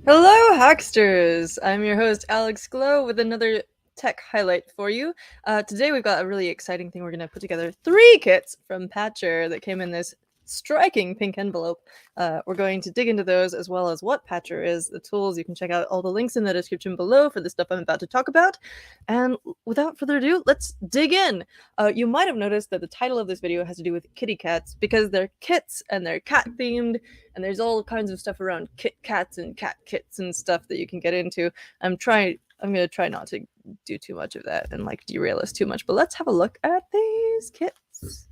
Hello, Hacksters! I'm your host, Alex Glow, with another tech highlight for you. Today we've got a really exciting thing. We're going to put together 3 kits from Patchr that came in this striking pink envelope. We're going to dig into those, as well as what Patchr is, the tools. You can check out all the links in the description below for the stuff I'm about to talk about. And without further ado, let's dig in! You might have noticed that the title of this video has to do with kitty cats, because they're kits and they're cat-themed, and there's all kinds of stuff around kit cats and cat kits and stuff that you can get into. I'm gonna try not to do too much of that and like derail us too much, but let's have a look at these kits.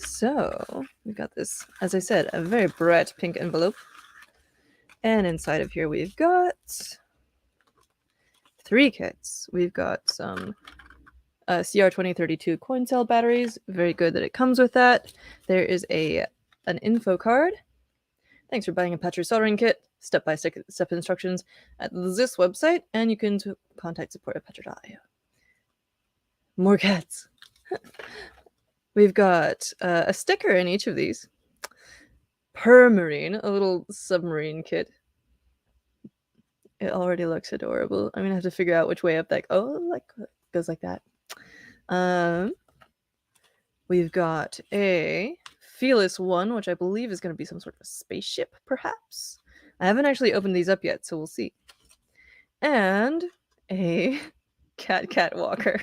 So we've got this, as I said, a very bright pink envelope, and inside of here we've got 3 kits. We've got some CR2032 coin cell batteries. Very good that it comes with that. There is an info card. Thanks for buying a Patchr soldering kit. Step-by-step instructions at this website, and you can contact support at Patchr.io. More cats. We've got a sticker in each of these. Permarine, a little submarine kit. It already looks adorable. I'm gonna have to figure out which way up that. Oh, like goes like that. We've got a Felis One, which I believe is going to be some sort of a spaceship, perhaps. I haven't actually opened these up yet, so we'll see. And a cat walker.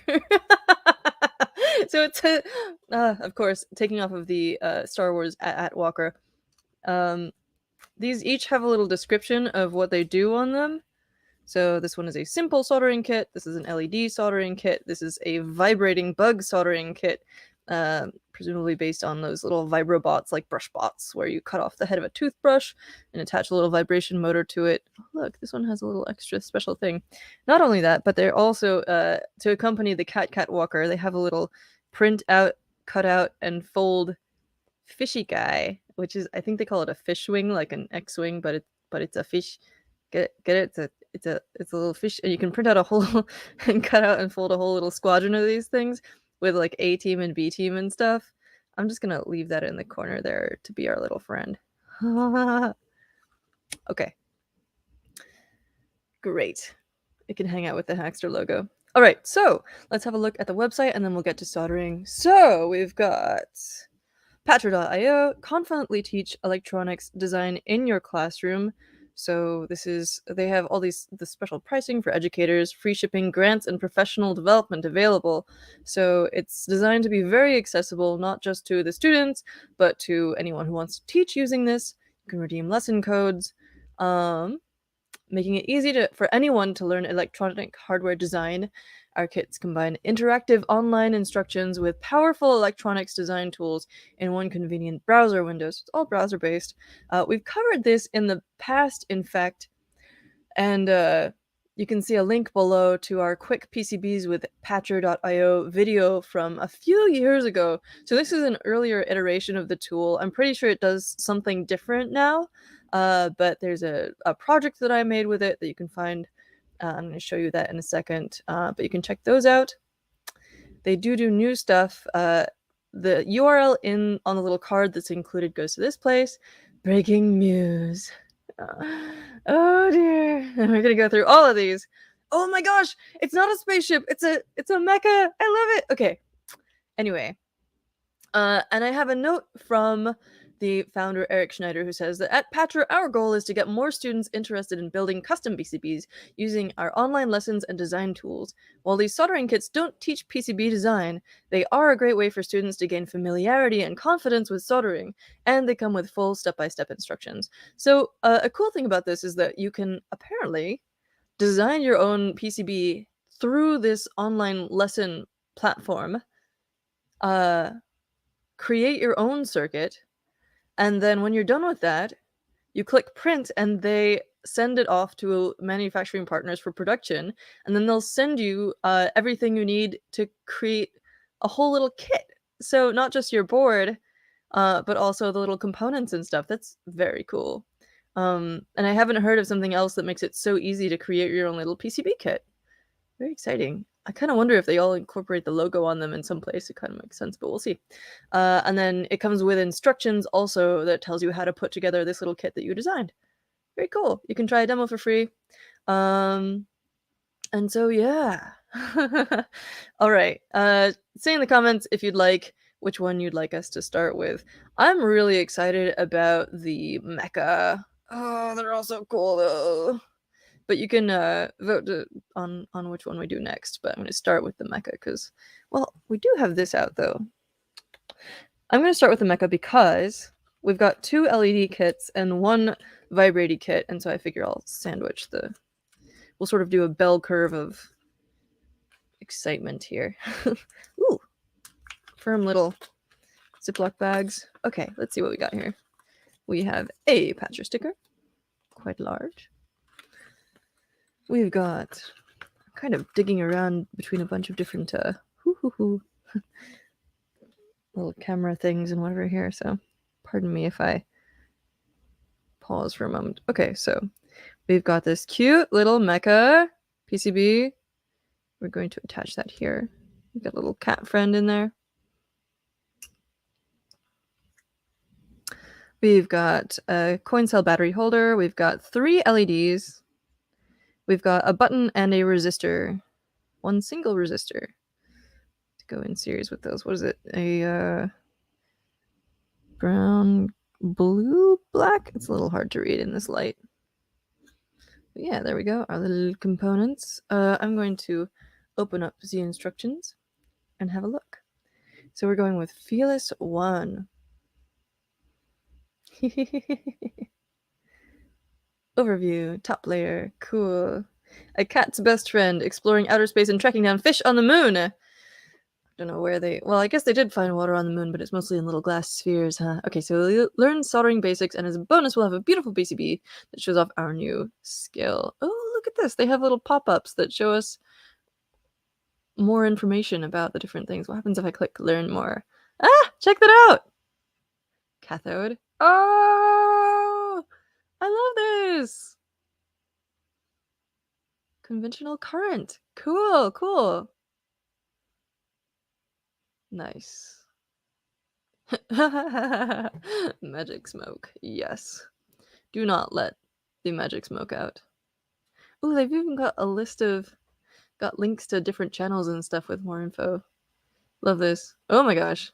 So it's of course, taking off of the Star Wars at walker. These each have a little description of what they do on them. So this one is a simple soldering kit. This is an LED soldering kit. This is a vibrating bug soldering kit. Presumably based on those little vibrobots, like brush bots, where you cut off the head of a toothbrush and attach a little vibration motor to it. Oh, look, this one has a little extra special thing. Not only that, but they're also, to accompany the cat walker, they have a little print out, cut out, and fold fishy guy, which is, I think they call it a fish wing, like an X-wing, but it's a fish. Get it? It's a little fish, and you can print out a whole and cut out and fold a whole little squadron of these things with like A team and B team and stuff. I'm just gonna leave that in the corner there to be our little friend. Okay. Great. It can hang out with the Hackster logo. All right, so let's have a look at the website and then we'll get to soldering. So we've got Patchr.io, confidently teach electronics design in your classroom. So they have all the special pricing for educators, free shipping, grants, and professional development available. So it's designed to be very accessible, not just to the students, but to anyone who wants to teach using this. You can redeem lesson codes, making it easy for anyone to learn electronic hardware design. Our kits combine interactive online instructions with powerful electronics design tools in one convenient browser window. So it's all browser-based. We've covered this in the past, in fact, and you can see a link below to our quick PCBs with Patchr.io video from a few years ago. So this is an earlier iteration of the tool. I'm pretty sure it does something different now, but there's a project that I made with it that you can find. I'm going to show you that in a second, but you can check those out. They do new stuff. The URL on the little card that's included goes to this place, Breaking News. Oh dear. And we're gonna go through all of these. Oh my gosh, it's not a spaceship, it's a mecha. I love it. Okay. Anyway. And I have a note from the founder, Eric Schneider, who says that at Patchr, our goal is to get more students interested in building custom PCBs using our online lessons and design tools. While these soldering kits don't teach PCB design, they are a great way for students to gain familiarity and confidence with soldering, and they come with full step-by-step instructions. So a cool thing about this is that you can apparently design your own PCB through this online lesson platform, create your own circuit, and then when you're done with that, you click print and they send it off to manufacturing partners for production, and then they'll send you everything you need to create a whole little kit. So not just your board, but also the little components and stuff. That's very cool. And I haven't heard of something else that makes it so easy to create your own little PCB kit. Very exciting. I kind of wonder if they all incorporate the logo on them in some place. It kind of makes sense, but we'll see. And then it comes with instructions also that tells you how to put together this little kit that you designed. very cool. You can try a demo for free. And so yeah. All right. Say in the comments if you'd like which one you'd like us to start with. I'm really excited about the mecha. Oh, they're all so cool though. But you can vote on which one we do next. But I'm going to start with the mecha because, well, we do have this out though. I'm going to start with the mecha because we've got 2 LED kits and 1 vibrating kit, and so I figure I'll sandwich the. We'll sort of do a bell curve of excitement here. Ooh, firm little Ziploc bags. Okay, let's see what we got here. We have a Patchr sticker, quite large. We've got kind of digging around between a bunch of different little camera things and whatever here, so pardon me if I pause for a moment. Okay, so we've got this cute little mecha PCB. We're going to attach that here. We've got a little cat friend in there. We've got a coin cell battery holder. We've got 3 LEDs. We've got a button and a resistor. 1 single resistor to go in series with those. What is it? A brown, blue, black? It's a little hard to read in this light. But yeah, there we go. Our little components. I'm going to open up the instructions and have a look. So we're going with Felis One. Overview, top layer, cool. A cat's best friend, exploring outer space and tracking down fish on the moon. I don't know where they... Well, I guess they did find water on the moon, but it's mostly in little glass spheres, huh? Okay, so we'll learn soldering basics, and as a bonus, we'll have a beautiful PCB that shows off our new skill. Oh, look at this. They have little pop-ups that show us more information about the different things. What happens if I click learn more? Ah, check that out. Cathode. Oh, I love this. Conventional current. Cool, cool. Nice. Magic smoke. Yes. Do not let the magic smoke out. Oh, they've even got a list of... Got links to different channels and stuff with more info. Love this. Oh my gosh.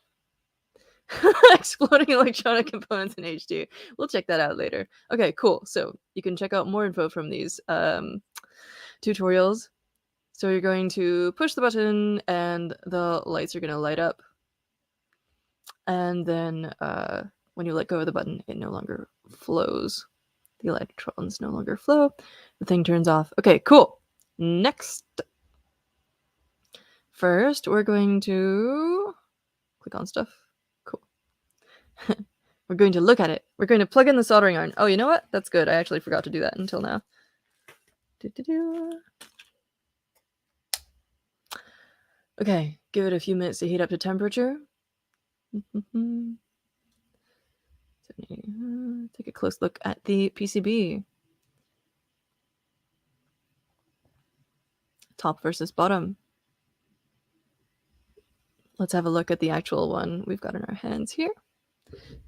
Exploding electronic components in HD. We'll check that out later. Okay, cool. So you can check out more info from these tutorials. So you're going to push the button and the lights are going to light up. And then when you let go of the button, it no longer flows. The electrons no longer flow. The thing turns off. Okay, cool. Next. First, we're going to click on stuff. Cool. We're going to look at it. We're going to plug in the soldering iron. Oh, you know what? That's good. I actually forgot to do that until now. Okay, give it a few minutes to heat up to temperature. Take a close look at the PCB. Top versus bottom. Let's have a look at the actual one we've got in our hands here.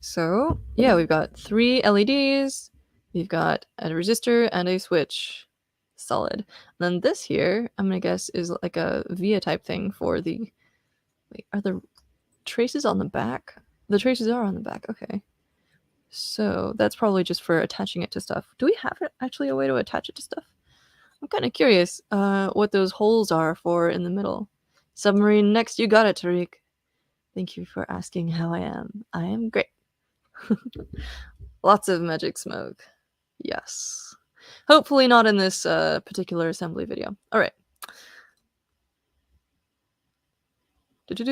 So, yeah, we've got 3 LEDs. We've got a resistor and a switch. Solid. And then this here, I'm going to guess, is like a via type thing for the... Wait, are the traces on the back? The traces are on the back. Okay. So that's probably just for attaching it to stuff. Do we have actually a way to attach it to stuff? I'm kind of curious what those holes are for in the middle. Submarine next, you got it, Tariq. Thank you for asking how I am. I am great. Lots of magic smoke. Yes. Hopefully not in this particular assembly video. All right. We've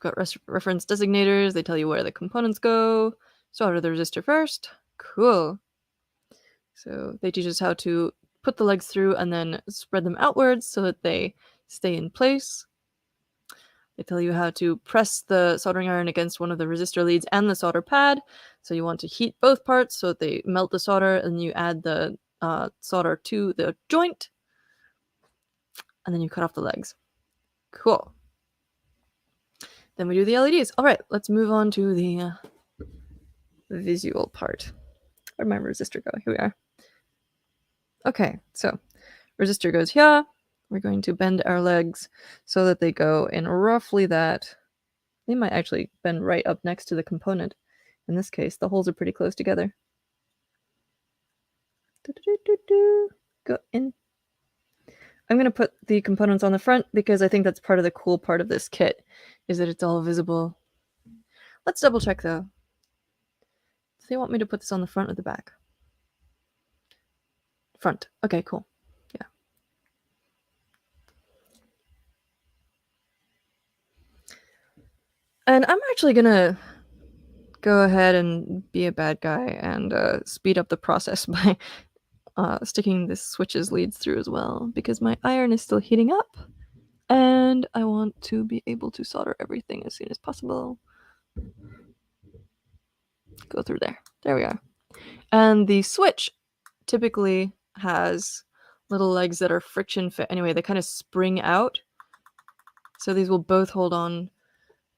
got reference designators. They tell you where the components go. Solder the resistor first. Cool. So they teach us how to put the legs through and then spread them outwards so that they stay in place. They tell you how to press the soldering iron against one of the resistor leads and the solder pad. So you want to heat both parts so that they melt the solder, and you add the solder to the joint, and then you cut off the legs. Cool. Then we do the LEDs. All right, let's move on to the visual part. Where'd my resistor go? Here we are. Okay, so resistor goes here. We're going to bend our legs so that they go in roughly that. They might actually bend right up next to the component. In this case, the holes are pretty close together. Go in. I'm going to put the components on the front because I think that's part of the cool part of this kit, is that it's all visible. Let's double check though. Do they want me to put this on the front or the back? Front. Okay, cool. Yeah. And I'm actually going to go ahead and be a bad guy and speed up the process by sticking this switch's leads through as well, because my iron is still heating up and I want to be able to solder everything as soon as possible. Go through there. There we are. And the switch typically has little legs that are friction fit. Anyway, they kind of spring out. So these will both hold on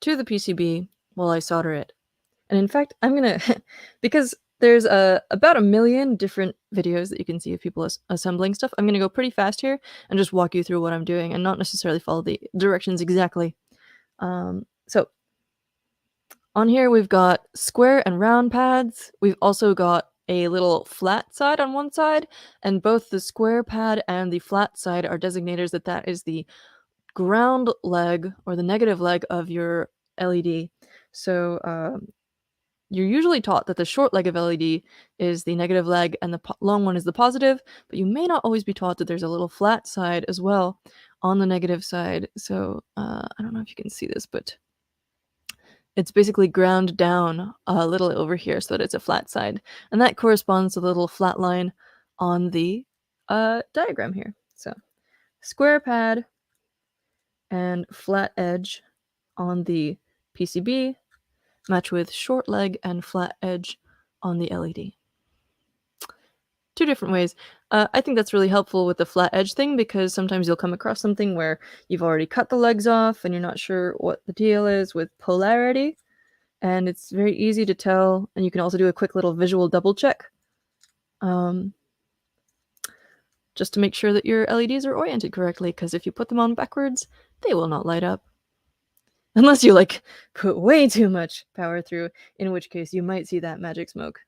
to the PCB while I solder it. And in fact, I'm going to, because there's about 1 million different videos that you can see of people assembling stuff, I'm going to go pretty fast here and just walk you through what I'm doing and not necessarily follow the directions exactly. So on here, we've got square and round pads. We've also got a little flat side on one side, and both the square pad and the flat side are designators that is the ground leg or the negative leg of your LED. So you're usually taught that the short leg of LED is the negative leg and the long one is the positive, but you may not always be taught that there's a little flat side as well on the negative side. So I don't know if you can see this, but it's basically ground down a little over here so that it's a flat side. And that corresponds to the little flat line on the diagram here. So square pad and flat edge on the PCB match with short leg and flat edge on the LED. Two different ways. I think that's really helpful with the flat edge thing because sometimes you'll come across something where you've already cut the legs off and you're not sure what the deal is with polarity. And it's very easy to tell, and you can also do a quick little visual double check just to make sure that your LEDs are oriented correctly, because if you put them on backwards, they will not light up. Unless you, like, put way too much power through, in which case you might see that magic smoke.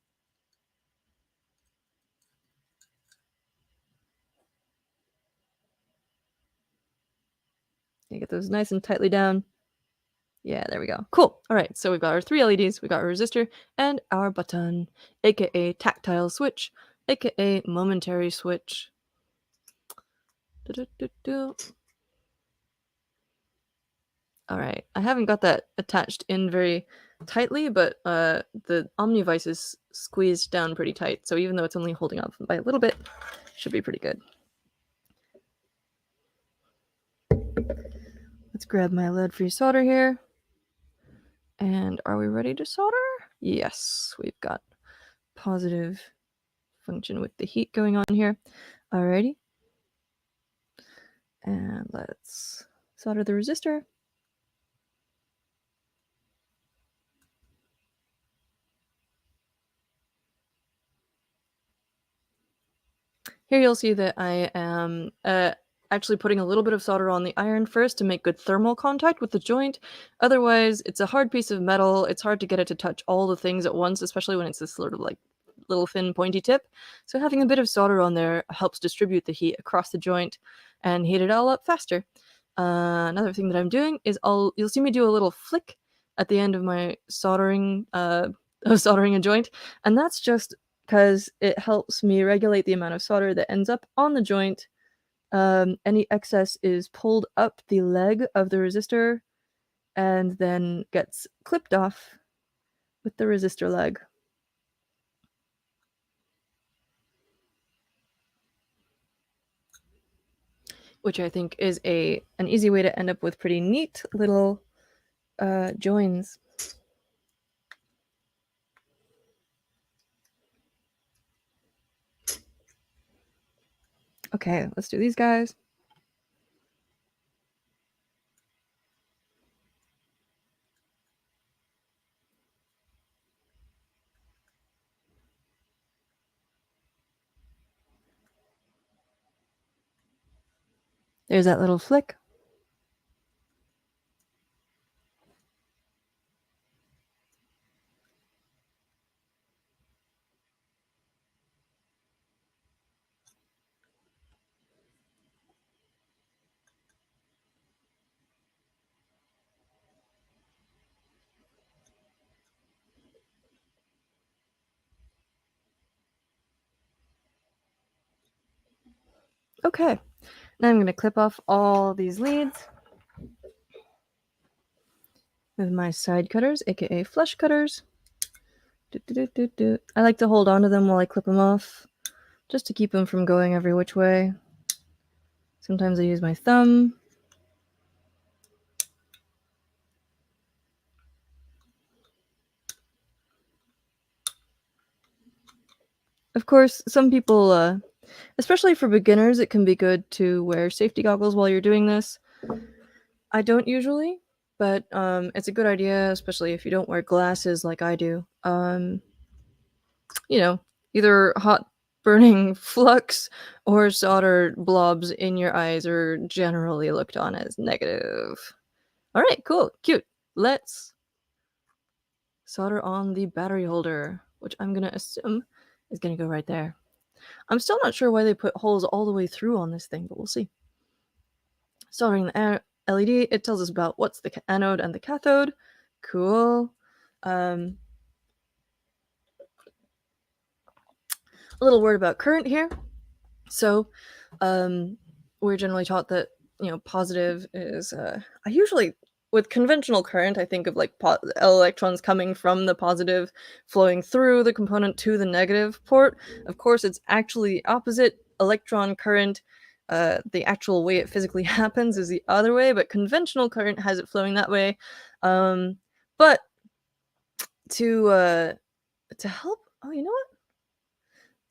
You get those nice and tightly down. Yeah, there we go. Cool. All right, so we've got our 3 LEDs, we've got our resistor, and our button, aka tactile switch, aka momentary switch. All right, I haven't got that attached in very tightly, but the Omnivice is squeezed down pretty tight, so even though it's only holding up by a little bit, should be pretty good. Let's grab my lead-free solder here. And are we ready to solder? Yes, we've got positive function with the heat going on here. Alrighty. And let's solder the resistor. Here you'll see that I am actually putting a little bit of solder on the iron first to make good thermal contact with the joint. Otherwise, it's a hard piece of metal. It's hard to get it to touch all the things at once, especially when it's this sort of like little thin pointy tip. So having a bit of solder on there helps distribute the heat across the joint and heat it all up faster. Another thing that I'm doing is you'll see me do a little flick at the end of my soldering of soldering a joint, and that's just because it helps me regulate the amount of solder that ends up on the joint. Any excess is pulled up the leg of the resistor and then gets clipped off with the resistor leg. Which I think is an easy way to end up with pretty neat little joins. Okay, let's do these guys. There's that little flick. Okay, now I'm going to clip off all these leads with my side cutters, aka flush cutters. I like to hold on to them while I clip them off, just to keep them from going every which way. Sometimes I use my thumb. Of course, some people, especially for beginners, it can be good to wear safety goggles while you're doing this. I don't usually, but it's a good idea, especially if you don't wear glasses like I do. You know, either hot burning flux or solder blobs in your eyes are generally looked on as negative. All right, cool, cute. Let's solder on the battery holder, which I'm going to assume is going to go right there. I'm still not sure why they put holes all the way through on this thing, but we'll see. Soldering the LED, it tells us about what's the anode and the cathode. Cool. A little word about current here. So, we're generally taught that, positive is, I usually, with conventional current, I think of like electrons coming from the positive flowing through the component to the negative port. Of course, it's actually opposite. Electron current, the actual way it physically happens is the other way, but conventional current has it flowing that way. But to help, oh, you know what?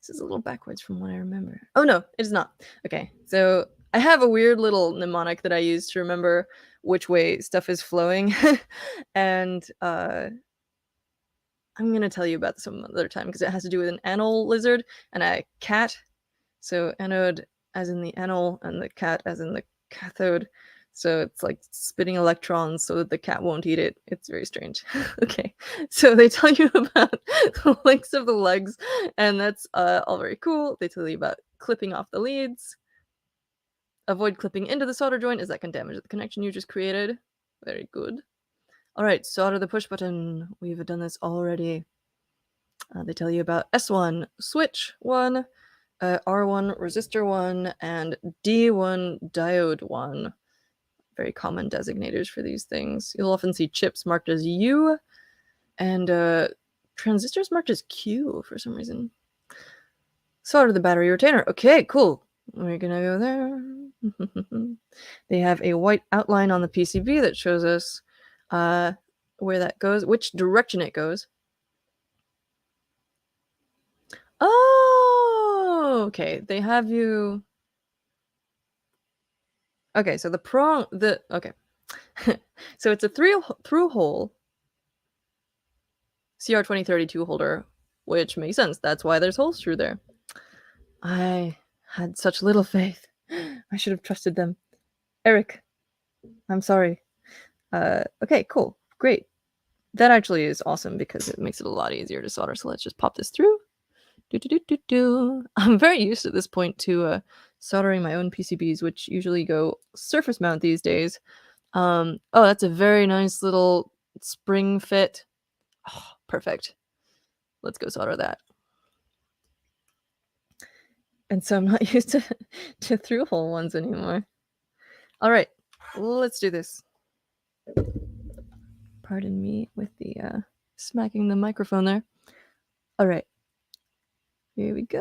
This is a little backwards from what I remember. Oh no, it is not. Okay, so I have a weird little mnemonic that I use to remember which way stuff is flowing, and I'm gonna tell you about this some other time because it has to do with an anole lizard and a cat. So anode as in the anole and the cat as in the cathode. So it's like spitting electrons so that the cat won't eat it. It's very strange. Okay, so they tell you about the lengths of the legs, and that's all very cool. They tell you about clipping off the leads. Avoid clipping into the solder joint as that can damage the connection you just created. Very good. All right, solder the push button. We've done this already. They tell you about S1, switch 1, R1, resistor 1, and D1, diode 1. Very common designators for these things. You'll often see chips marked as U and transistors marked as Q for some reason. Solder the battery retainer. Okay, cool. We're gonna go there. They have a white outline on the PCB that shows us where that goes, which direction it goes. Oh, okay. They have you. Okay, so okay. So it's a through hole CR2032 holder, which makes sense. That's why there's holes through there. I had such little faith. I should have trusted them. Eric, I'm sorry. Okay, cool. Great. That actually is awesome because it makes it a lot easier to solder. So let's just pop this through. I'm very used at this point to soldering my own PCBs, which usually go surface mount these days. Oh, that's a very nice little spring fit. Oh, perfect. Let's go solder that. And so I'm not used to through hole ones anymore. All right, let's do this. Pardon me with the smacking the microphone there. All right, here we go.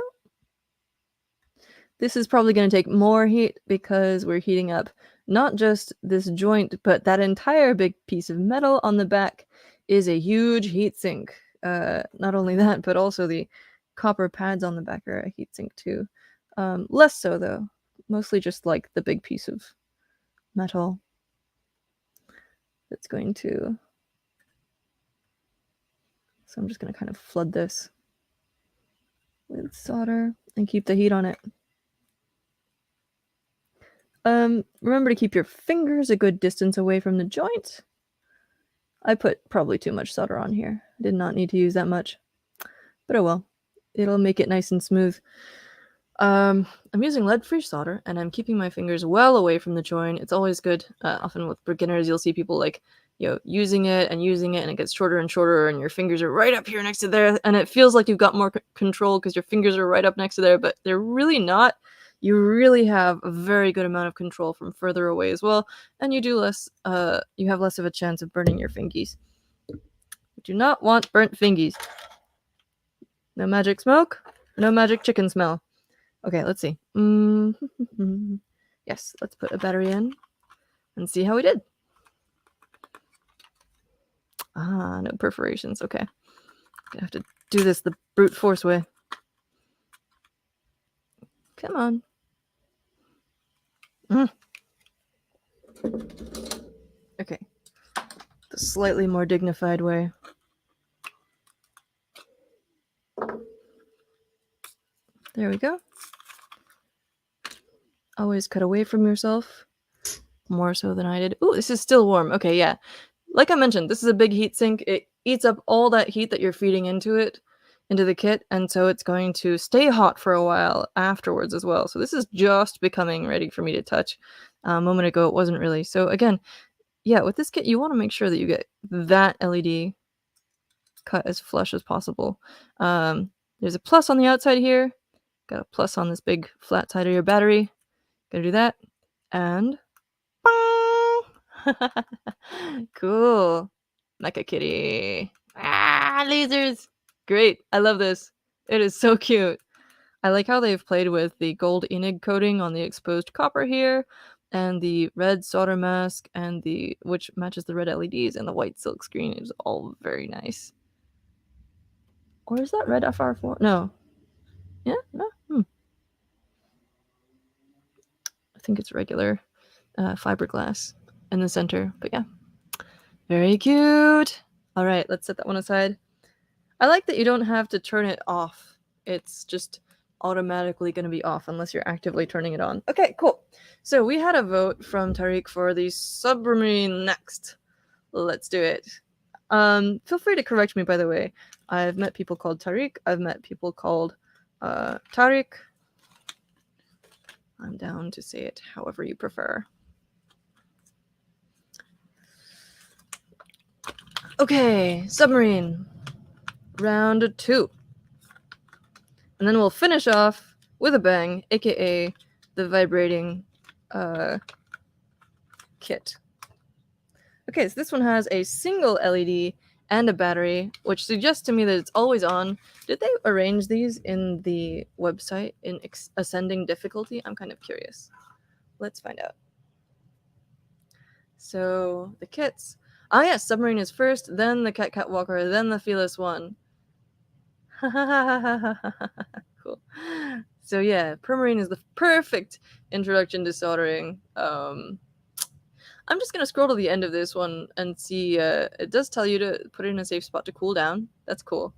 This is probably going to take more heat because we're heating up not just this joint, but that entire big piece of metal on the back is a huge heat sink. Not only that, but also the copper pads on the back are a heat sink too. Less so though, mostly just like the big piece of metal that's going to. So I'm just going to kind of flood this with solder and keep the heat on it. Remember to keep your fingers a good distance away from the joint. I put probably too much solder on here. I did not need to use that much. But oh well. It'll make it nice and smooth. I'm using lead-free solder, and I'm keeping my fingers well away from the joint. It's always good. Often with beginners, you'll see people like, using it, and it gets shorter and shorter, and your fingers are right up here next to there, and it feels like you've got more control because your fingers are right up next to there, but they're really not. You really have a very good amount of control from further away as well, and you have less of a chance of burning your fingies. You do not want burnt fingies. No magic smoke, no magic chicken smell. Okay, let's see. Yes, let's put a battery in and see how we did. No perforations. Okay. Gonna have to do this the brute force way. Come on. Okay. The slightly more dignified way. There we go. Always cut away from yourself. More so than I did. Ooh, this is still warm. Okay, yeah. Like I mentioned, this is a big heat sink. It eats up all that heat that you're feeding into the kit, and so it's going to stay hot for a while afterwards as well. So this is just becoming ready for me to touch. A moment ago, it wasn't really. So again, yeah, with this kit, you want to make sure that you get that LED cut as flush as possible. There's a plus on the outside here. Got a plus on this big flat side of your battery. Gonna do that. And cool. Mecha kitty. Lasers. Great. I love this. It is so cute. I like how they've played with the gold Enig coating on the exposed copper here, and the red solder mask, and which matches the red LEDs, and the white silk screen is all very nice. Or is that red FR4? No. Yeah? No? I think it's regular fiberglass in the center, but yeah. Very cute. All right, let's set that one aside. I like that you don't have to turn it off. It's just automatically going to be off unless you're actively turning it on. Okay, cool. So we had a vote from Tariq for the submarine next. Let's do it. Feel free to correct me, by the way. I've met people called Tariq. I've met people called Tariq. I'm down to say it however you prefer. Okay, submarine. Round 2. And then we'll finish off with a bang, aka the vibrating kit. Okay, so this one has a single LED and a battery, which suggests to me that it's always on. Did they arrange these in the website in ascending difficulty? I'm kind of curious. Let's find out. So, the kits. Yes, submarine is first, then the Cat Walker, then the Felis One. Cool. So yeah, Permarine is the perfect introduction to soldering. I'm just gonna scroll to the end of this one and see. It does tell you to put it in a safe spot to cool down. That's cool.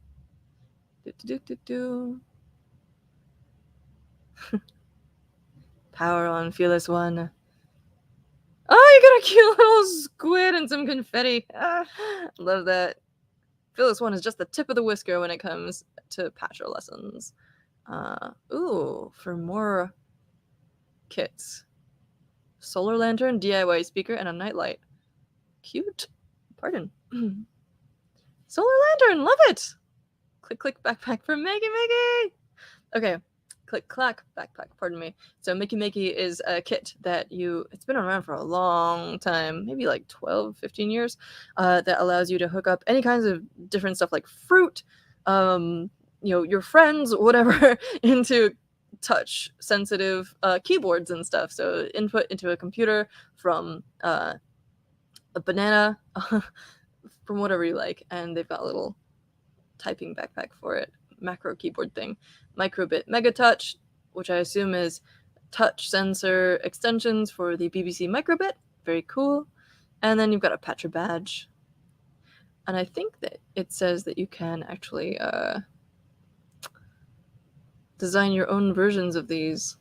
Power on, Felis One. Oh, you got a cute little squid and some confetti. Love that. Felis One is just the tip of the whisker when it comes to Patchr lessons. Ooh, for more kits. Solar lantern, DIY speaker, and a nightlight. Cute. Pardon. Solar lantern, love it! Click, click, backpack for Maggie. Okay, click, clack, backpack, pardon me. So Mickey is a kit that it's been around for a long time, maybe like 12, 15 years, that allows you to hook up any kinds of different stuff like fruit, your friends, whatever, into touch sensitive keyboards and stuff. So input into a computer from a banana, from whatever you like, and they've got a little typing backpack for it, macro keyboard thing. Microbit Mega Touch, which I assume is touch sensor extensions for the BBC Microbit. Very cool. And then you've got a Patchr badge. And I think that it says that you can actually design your own versions of these.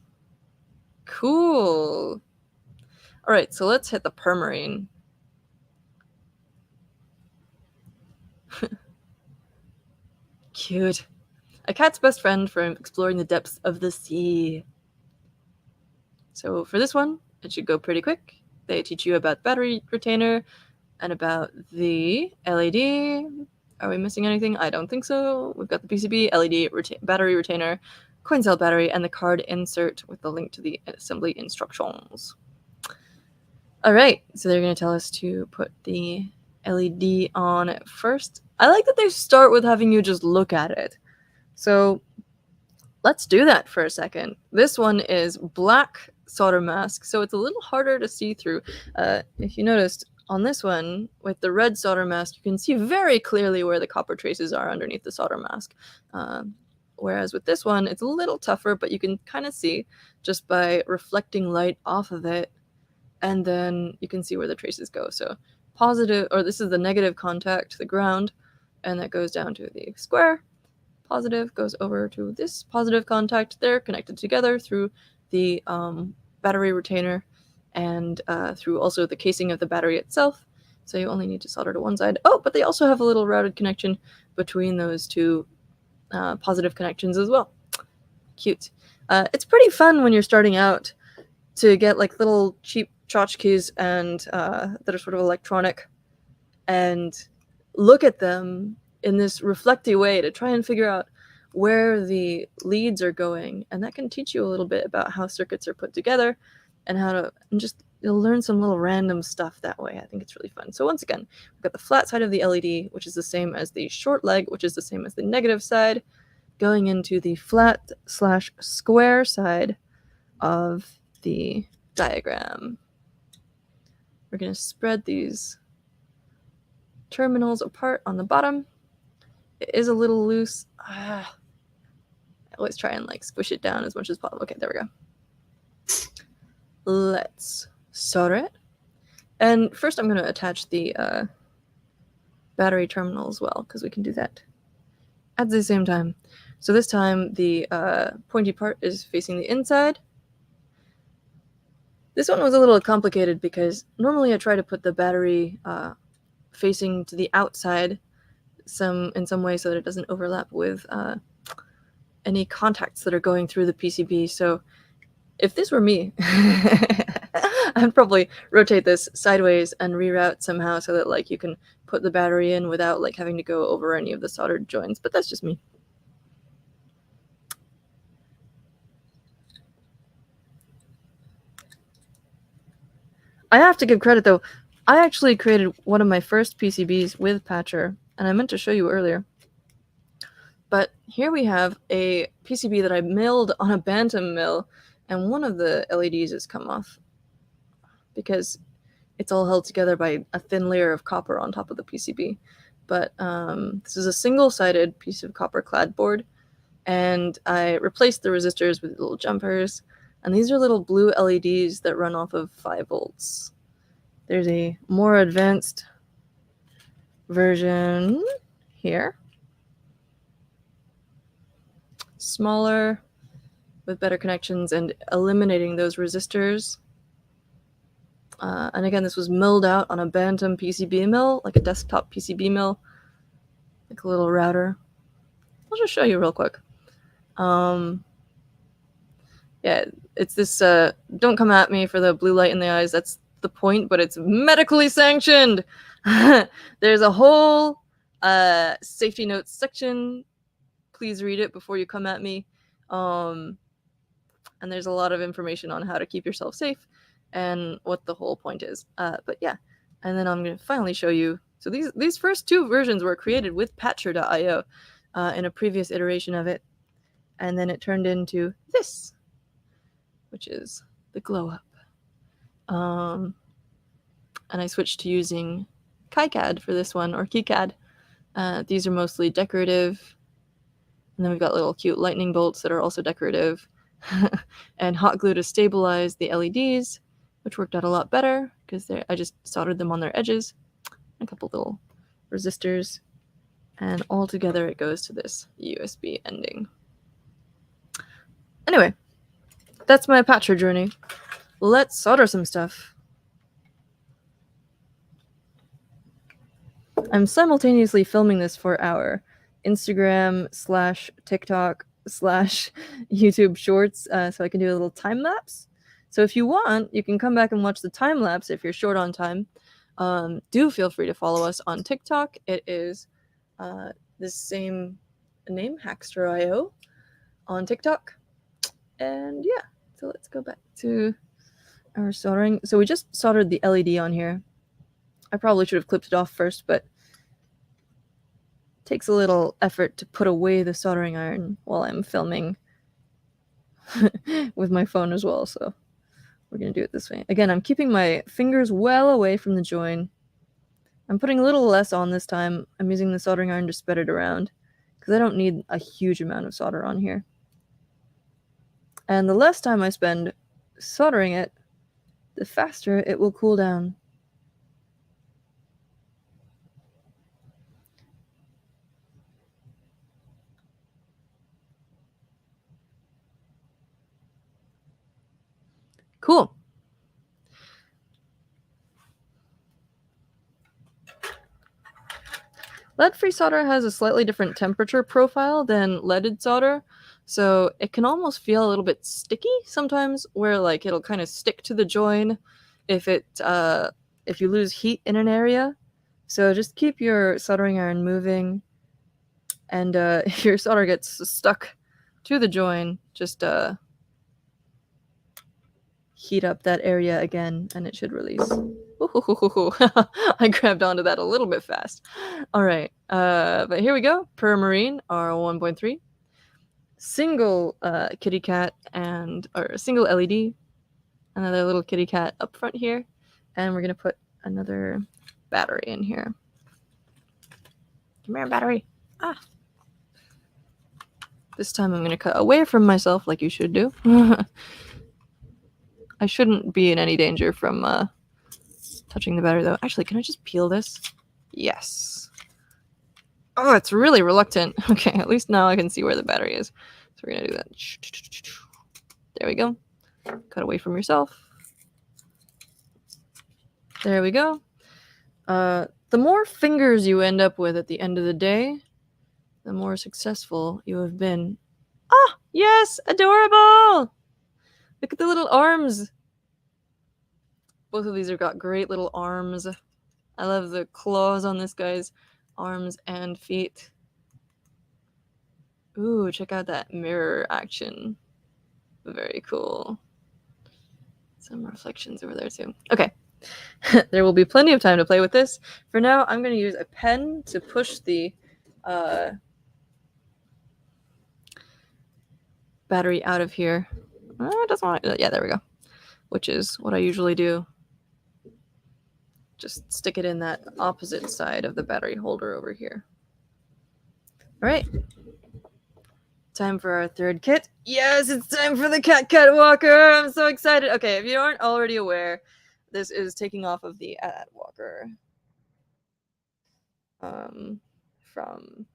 Cool. Alright, so let's hit the Permarine. Cute. A cat's best friend for exploring the depths of the sea. So for this one, it should go pretty quick. They teach you about battery retainer and about the LED. Are we missing anything? I don't think so. We've got the PCB, LED, battery retainer, coin cell battery, and the card insert with the link to the assembly instructions. Alright, so they're going to tell us to put the LED on first. I like that they start with having you just look at it. So let's do that for a second. This one is black solder mask, so it's a little harder to see through. If you noticed, on this one, with the red solder mask, you can see very clearly where the copper traces are underneath the solder mask. Whereas with this one, it's a little tougher, but you can kind of see just by reflecting light off of it, and then you can see where the traces go. So positive, or this is the negative contact, the ground, and that goes down to the square. Positive goes over to this positive contact. They're connected together through the battery retainer and through also the casing of the battery itself. So you only need to solder to one side. Oh, but they also have a little routed connection between those two positive connections as well. Cute. It's pretty fun when you're starting out to get like little cheap tchotchkes and that are sort of electronic and look at them in this reflecty way to try and figure out where the leads are going, and that can teach you a little bit about how circuits are put together and how to, and just you'll learn some little random stuff that way. I think it's really fun. So once again, we've got the flat side of the LED, which is the same as the short leg, which is the same as the negative side, going into the flat / square side of the diagram. We're going to spread these terminals apart on the bottom. It is a little loose. I always try and like squish it down as much as possible. Okay, there we go. Let's solder it. And first I'm going to attach the battery terminal as well, because we can do that at the same time. So this time the pointy part is facing the inside. This one was a little complicated because normally I try to put the battery facing to the outside in some way so that it doesn't overlap with any contacts that are going through the PCB. So if this were me, I'd probably rotate this sideways and reroute somehow so that like you can put the battery in without like having to go over any of the soldered joints, but that's just me. I have to give credit though. I actually created one of my first PCBs with Patchr, and I meant to show you earlier. But here we have a PCB that I milled on a Bantam mill, and one of the LEDs has come off because it's all held together by a thin layer of copper on top of the PCB. But this is a single-sided piece of copper-clad board, and I replaced the resistors with little jumpers, and these are little blue LEDs that run off of 5 volts. There's a more advanced version here. Smaller, with better connections and eliminating those resistors. And again, this was milled out on a Bantam PCB mill, like a desktop PCB mill, like a little router. I'll just show you real quick. Yeah, it's this, don't come at me for the blue light in the eyes, that's the point, but it's medically sanctioned. There's a whole safety notes section. Please read it before you come at me. And there's a lot of information on how to keep yourself safe and what the whole point is. But yeah, and then I'm going to finally show you. So these first 2 versions were created with Patchr.io in a previous iteration of it. And then it turned into this, which is the glow up. And I switched to using KiCad for this one, or KiCad. These are mostly decorative. And then we've got little cute lightning bolts that are also decorative. And hot glue to stabilize the LEDs, which worked out a lot better because I just soldered them on their edges. A couple little resistors. And all together it goes to this USB ending. Anyway, that's my Patchr journey. Let's solder some stuff. I'm simultaneously filming this for our Instagram / TikTok / YouTube Shorts, so I can do a little time lapse. So if you want, you can come back and watch the time lapse if you're short on time. Do feel free to follow us on TikTok. It is the same name, Hackster.io, on TikTok. And yeah, so let's go back to our soldering. So we just soldered the LED on here. I probably should have clipped it off first, but it takes a little effort to put away the soldering iron while I'm filming with my phone as well, so we're gonna do it this way. Again, I'm keeping my fingers well away from the join. I'm putting a little less on this time. I'm using the soldering iron to spread it around because I don't need a huge amount of solder on here. And the less time I spend soldering it, the faster it will cool down. Cool. Lead-free solder has a slightly different temperature profile than leaded solder, so it can almost feel a little bit sticky sometimes, where like it'll kind of stick to the join if you lose heat in an area. So just keep your soldering iron moving, and if your solder gets stuck to the join, just heat up that area again, and it should release. I grabbed onto that a little bit fast. All right, but here we go. Permarine R1.3. Single kitty cat or single LED. Another little kitty cat up front here. And we're going to put another battery in here. Come here, battery. Ah. This time I'm going to cut away from myself like you should do. I shouldn't be in any danger from touching the battery, though. Actually, can I just peel this? Yes. Oh, it's really reluctant. Okay, at least now I can see where the battery is. So we're going to do that. There we go. Cut away from yourself. There we go. The more fingers you end up with at the end of the day, the more successful you have been. Ah, yes, adorable! Look at the little arms. Both of these have got great little arms. I love the claws on this guy's arms and feet. Ooh, check out that mirror action. Very cool. Some reflections over there too. Okay. There will be plenty of time to play with this. For now, I'm going to use a pen to push the battery out of here. It doesn't want to, yeah, there we go. Which is what I usually do. Just stick it in that opposite side of the battery holder over here. All right. Time for our third kit. Yes, it's time for the cat walker. I'm so excited. Okay, if you aren't already aware, this is taking off of the walker from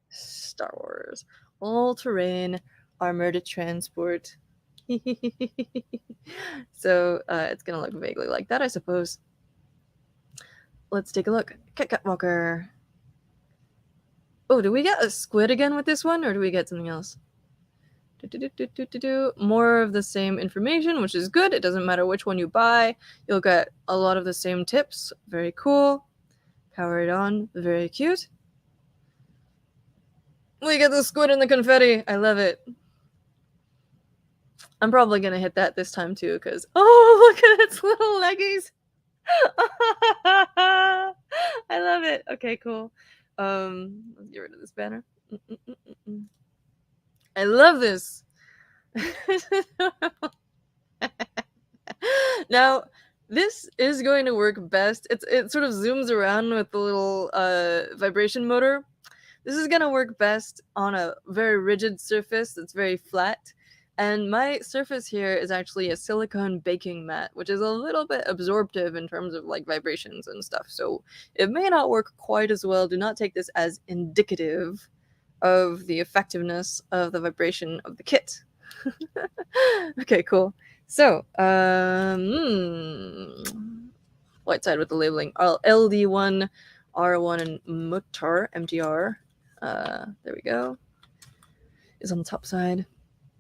Star Wars. All-terrain armored transport. So it's gonna look vaguely like that, I suppose. Let's take a look. Cat walker. Oh, do we get a squid again with this one, or do we get something else? More of the same information, which is good. It doesn't matter which one you buy. You'll get a lot of the same tips. Very cool. Power it on. Very cute. We get the squid and the confetti. I love it. I'm probably going to hit that this time too, because, oh, look at its little leggies. I love it. Okay, cool. Let's get rid of this banner. I love this. Now, this is going to work best. It sort of zooms around with the little vibration motor. This is going to work best on a very rigid surface that's very flat. And my surface here is actually a silicone baking mat, which is a little bit absorptive in terms of like vibrations and stuff. So it may not work quite as well. Do not take this as indicative of the effectiveness of the vibration of the kit. Okay, cool. So, white side with the labeling. LD1 R1 and motor, MTR. There we go. Is on the top side.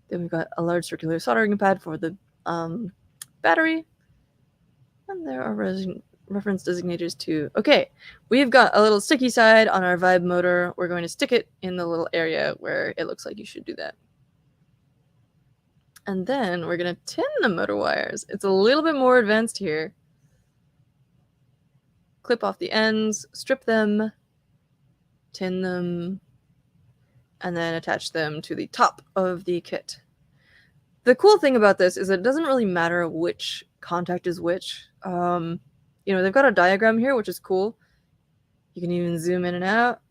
Then we've got a large circular soldering pad for the battery. And there are reference designators too. Okay, we've got a little sticky side on our Vibe motor. We're going to stick it in the little area where it looks like you should do that. And then we're going to tin the motor wires. It's a little bit more advanced here. Clip off the ends, strip them, tin them, and then attach them to the top of the kit. The cool thing about this is it doesn't really matter which contact is which. You know, they've got a diagram here, which is cool. You can even zoom in and out.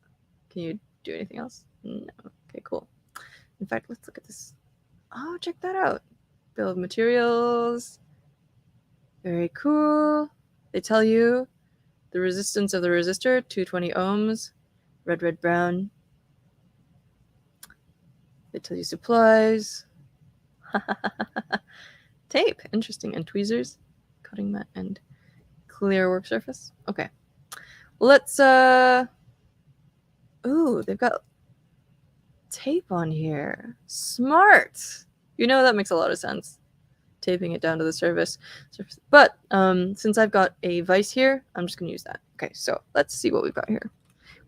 Can you do anything else? No. Okay, cool. In fact, let's look at this. Oh, check that out. Bill of materials. Very cool. They tell you the resistance of the resistor, 220 ohms. Red, red, brown. They tell you supplies. Tape. Interesting. And tweezers. Cutting mat and clear work surface. Okay. Let's ooh, they've got tape on here. Smart. You know, that makes a lot of sense. Taping it down to the surface. But since I've got a vise here, I'm just going to use that. Okay, so let's see what we've got here.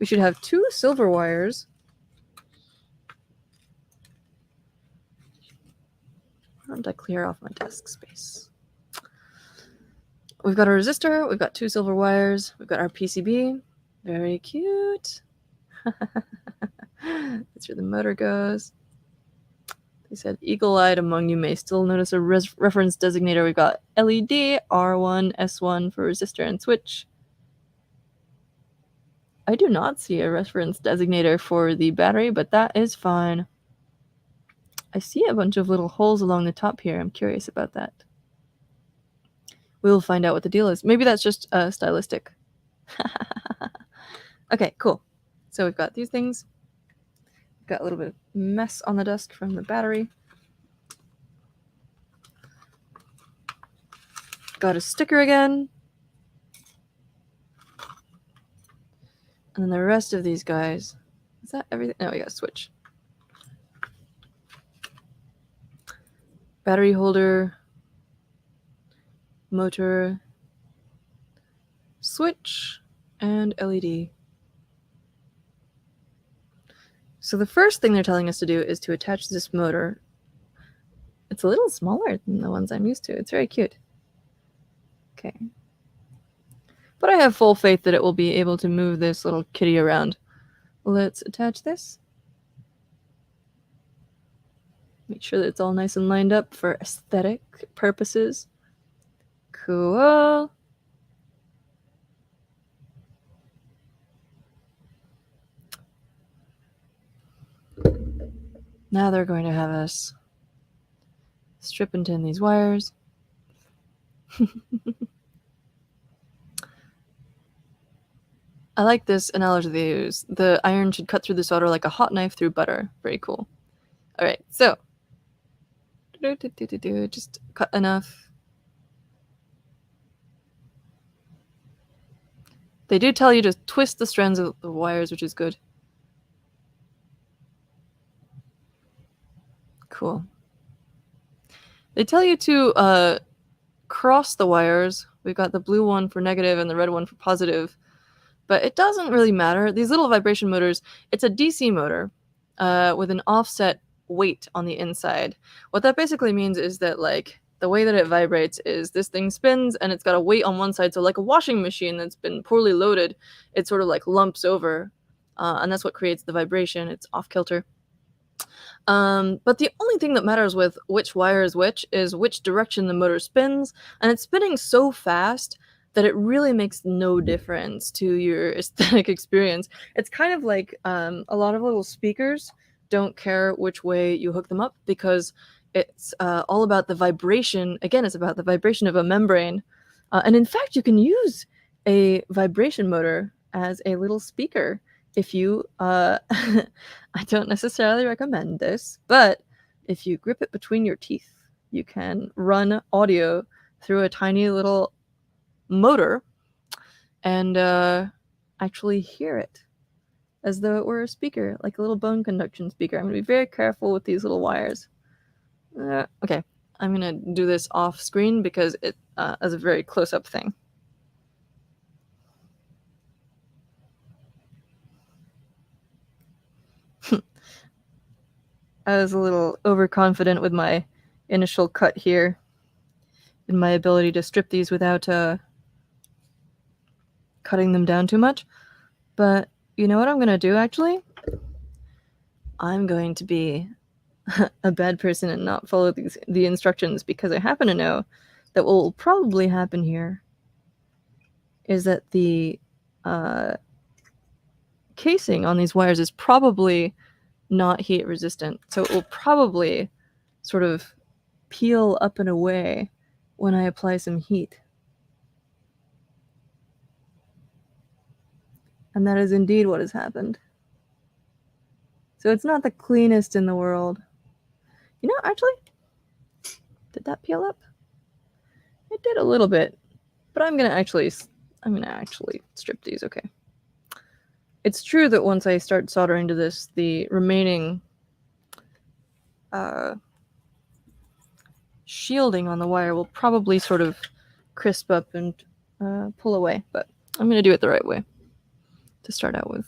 We should have 2 silver wires. Why don't I clear off my desk space? We've got a resistor. We've got 2 silver wires. We've got our PCB. Very cute. That's where the motor goes. They said, eagle-eyed among you may still notice a reference designator. We've got LED, R1, S1 for resistor and switch. I do not see a reference designator for the battery, but that is fine. I see a bunch of little holes along the top here. I'm curious about that. We'll find out what the deal is. Maybe that's just stylistic. Okay, cool. So we've got these things. We've got a little bit of mess on the desk from the battery. Got a sticker again. And then the rest of these guys. Is that everything? No, we got a switch. Battery holder. Motor. Switch. And LED. So the first thing they're telling us to do is to attach this motor. It's a little smaller than the ones I'm used to. It's very cute. Okay. But I have full faith that it will be able to move this little kitty around. Let's attach this. Make sure that it's all nice and lined up for aesthetic purposes. Cool. Now they're going to have us strip and tin these wires. I like this analogy they use. The iron should cut through the solder like a hot knife through butter. Very cool. All right, so just cut enough. They do tell you to twist the strands of the wires, which is good. Cool. They tell you to cross the wires. We've got the blue one for negative and the red one for positive. But it doesn't really matter. These little vibration motors, it's a DC motor with an offset weight on the inside. What that basically means is that, like, the way that it vibrates is this thing spins and it's got a weight on one side. So like a washing machine that's been poorly loaded, it sort of like lumps over. And that's what creates the vibration. It's off kilter. But the only thing that matters with which wire is which direction the motor spins. And it's spinning so fast that it really makes no difference to your aesthetic experience. It's kind of like a lot of little speakers don't care which way you hook them up because it's all about the vibration. Again, it's about the vibration of a membrane. And in fact, you can use a vibration motor as a little speaker if you, I don't necessarily recommend this, but if you grip it between your teeth, you can run audio through a tiny little motor and actually hear it as though it were a speaker, like a little bone conduction speaker. I'm going to be very careful with these little wires. Okay, I'm going to do this off screen because it is a very close-up thing. I was a little overconfident with my initial cut here in my ability to strip these without cutting them down too much. But you know what I'm going to do, actually? I'm going to be a bad person and not follow the instructions, because I happen to know that what will probably happen here is that the casing on these wires is probably not heat resistant. So it will probably sort of peel up and away when I apply some heat. And that is indeed what has happened. So it's not the cleanest in the world. You know, actually, did that peel up? It did a little bit, but I'm gonna actually strip these. Okay. It's true that once I start soldering to this, the remaining shielding on the wire will probably sort of crisp up and pull away, but I'm gonna do it the right way to start out with.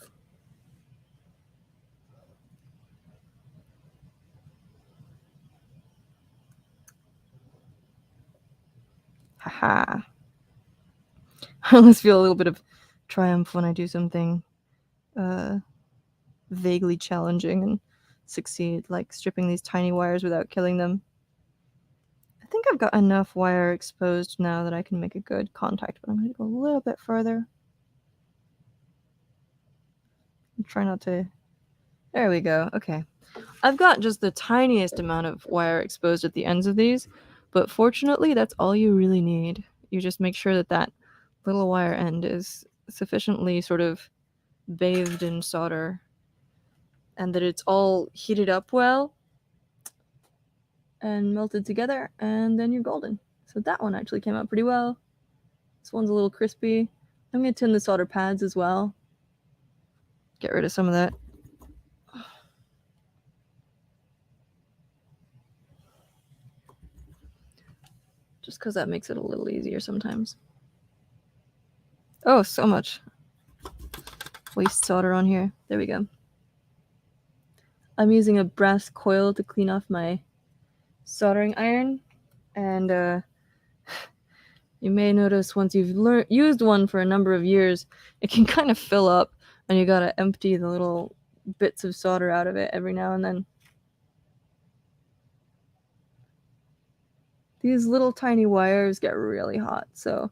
Haha. I always feel a little bit of triumph when I do something vaguely challenging and succeed, like stripping these tiny wires without killing them. I think I've got enough wire exposed now that I can make a good contact, but I'm going to go a little bit further. And try not to... There we go. Okay. I've got just the tiniest amount of wire exposed at the ends of these, but fortunately that's all you really need. You just make sure that that little wire end is sufficiently sort of bathed in solder and that it's all heated up well and melted together, and then you're golden. So that one actually came out pretty well. This one's a little crispy. I'm going to tin the solder pads as well. Get rid of some of that. Just because that makes it a little easier sometimes. Oh, so much waste solder on here. There we go. I'm using a brass coil to clean off my soldering iron, and you may notice once you've used one for a number of years, it can kind of fill up, and you gotta empty the little bits of solder out of it every now and then. These little tiny wires get really hot, so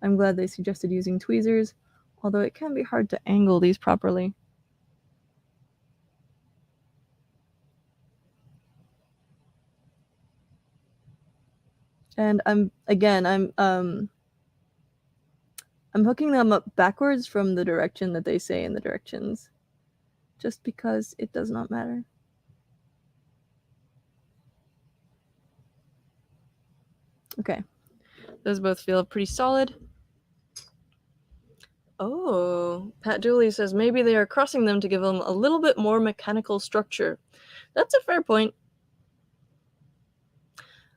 I'm glad they suggested using tweezers, although it can be hard to angle these properly. And I'm hooking them up backwards from the direction that they say in the directions, just because it does not matter. Okay, those both feel pretty solid. Oh, Pat Dooley says maybe they are crossing them to give them a little bit more mechanical structure. That's a fair point.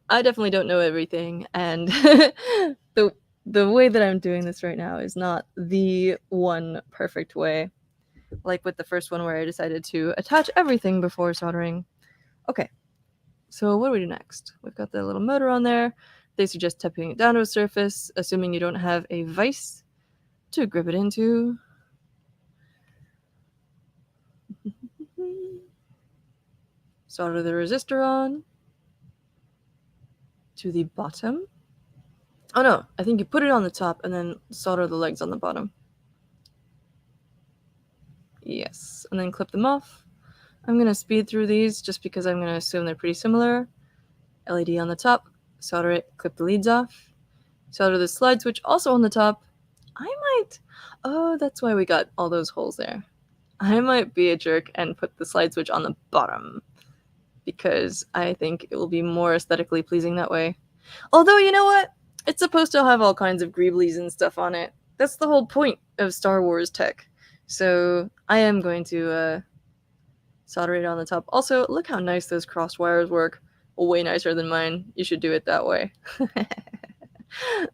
I definitely don't know everything, and the way that I'm doing this right now is not the one perfect way. Like with the first one where I decided to attach everything before soldering. Okay, so what do we do next? We've got the little motor on there. They suggest tapping it down to a surface, assuming you don't have a vise to grip it into. Solder the resistor on to the bottom. Oh no, I think you put it on the top and then solder the legs on the bottom. Yes, and then clip them off. I'm going to speed through these just because I'm going to assume they're pretty similar. LED on the top, solder it, clip the leads off. Solder the slide switch also on the top. Oh, that's why we got all those holes there. I might be a jerk and put the slide switch on the bottom, because I think it will be more aesthetically pleasing that way. Although, you know what? It's supposed to have all kinds of greeblies and stuff on it. That's the whole point. of Star Wars tech. So I am going to solder it on the top. Also, look how nice those crossed wires work. Way nicer than mine. You should do it that way.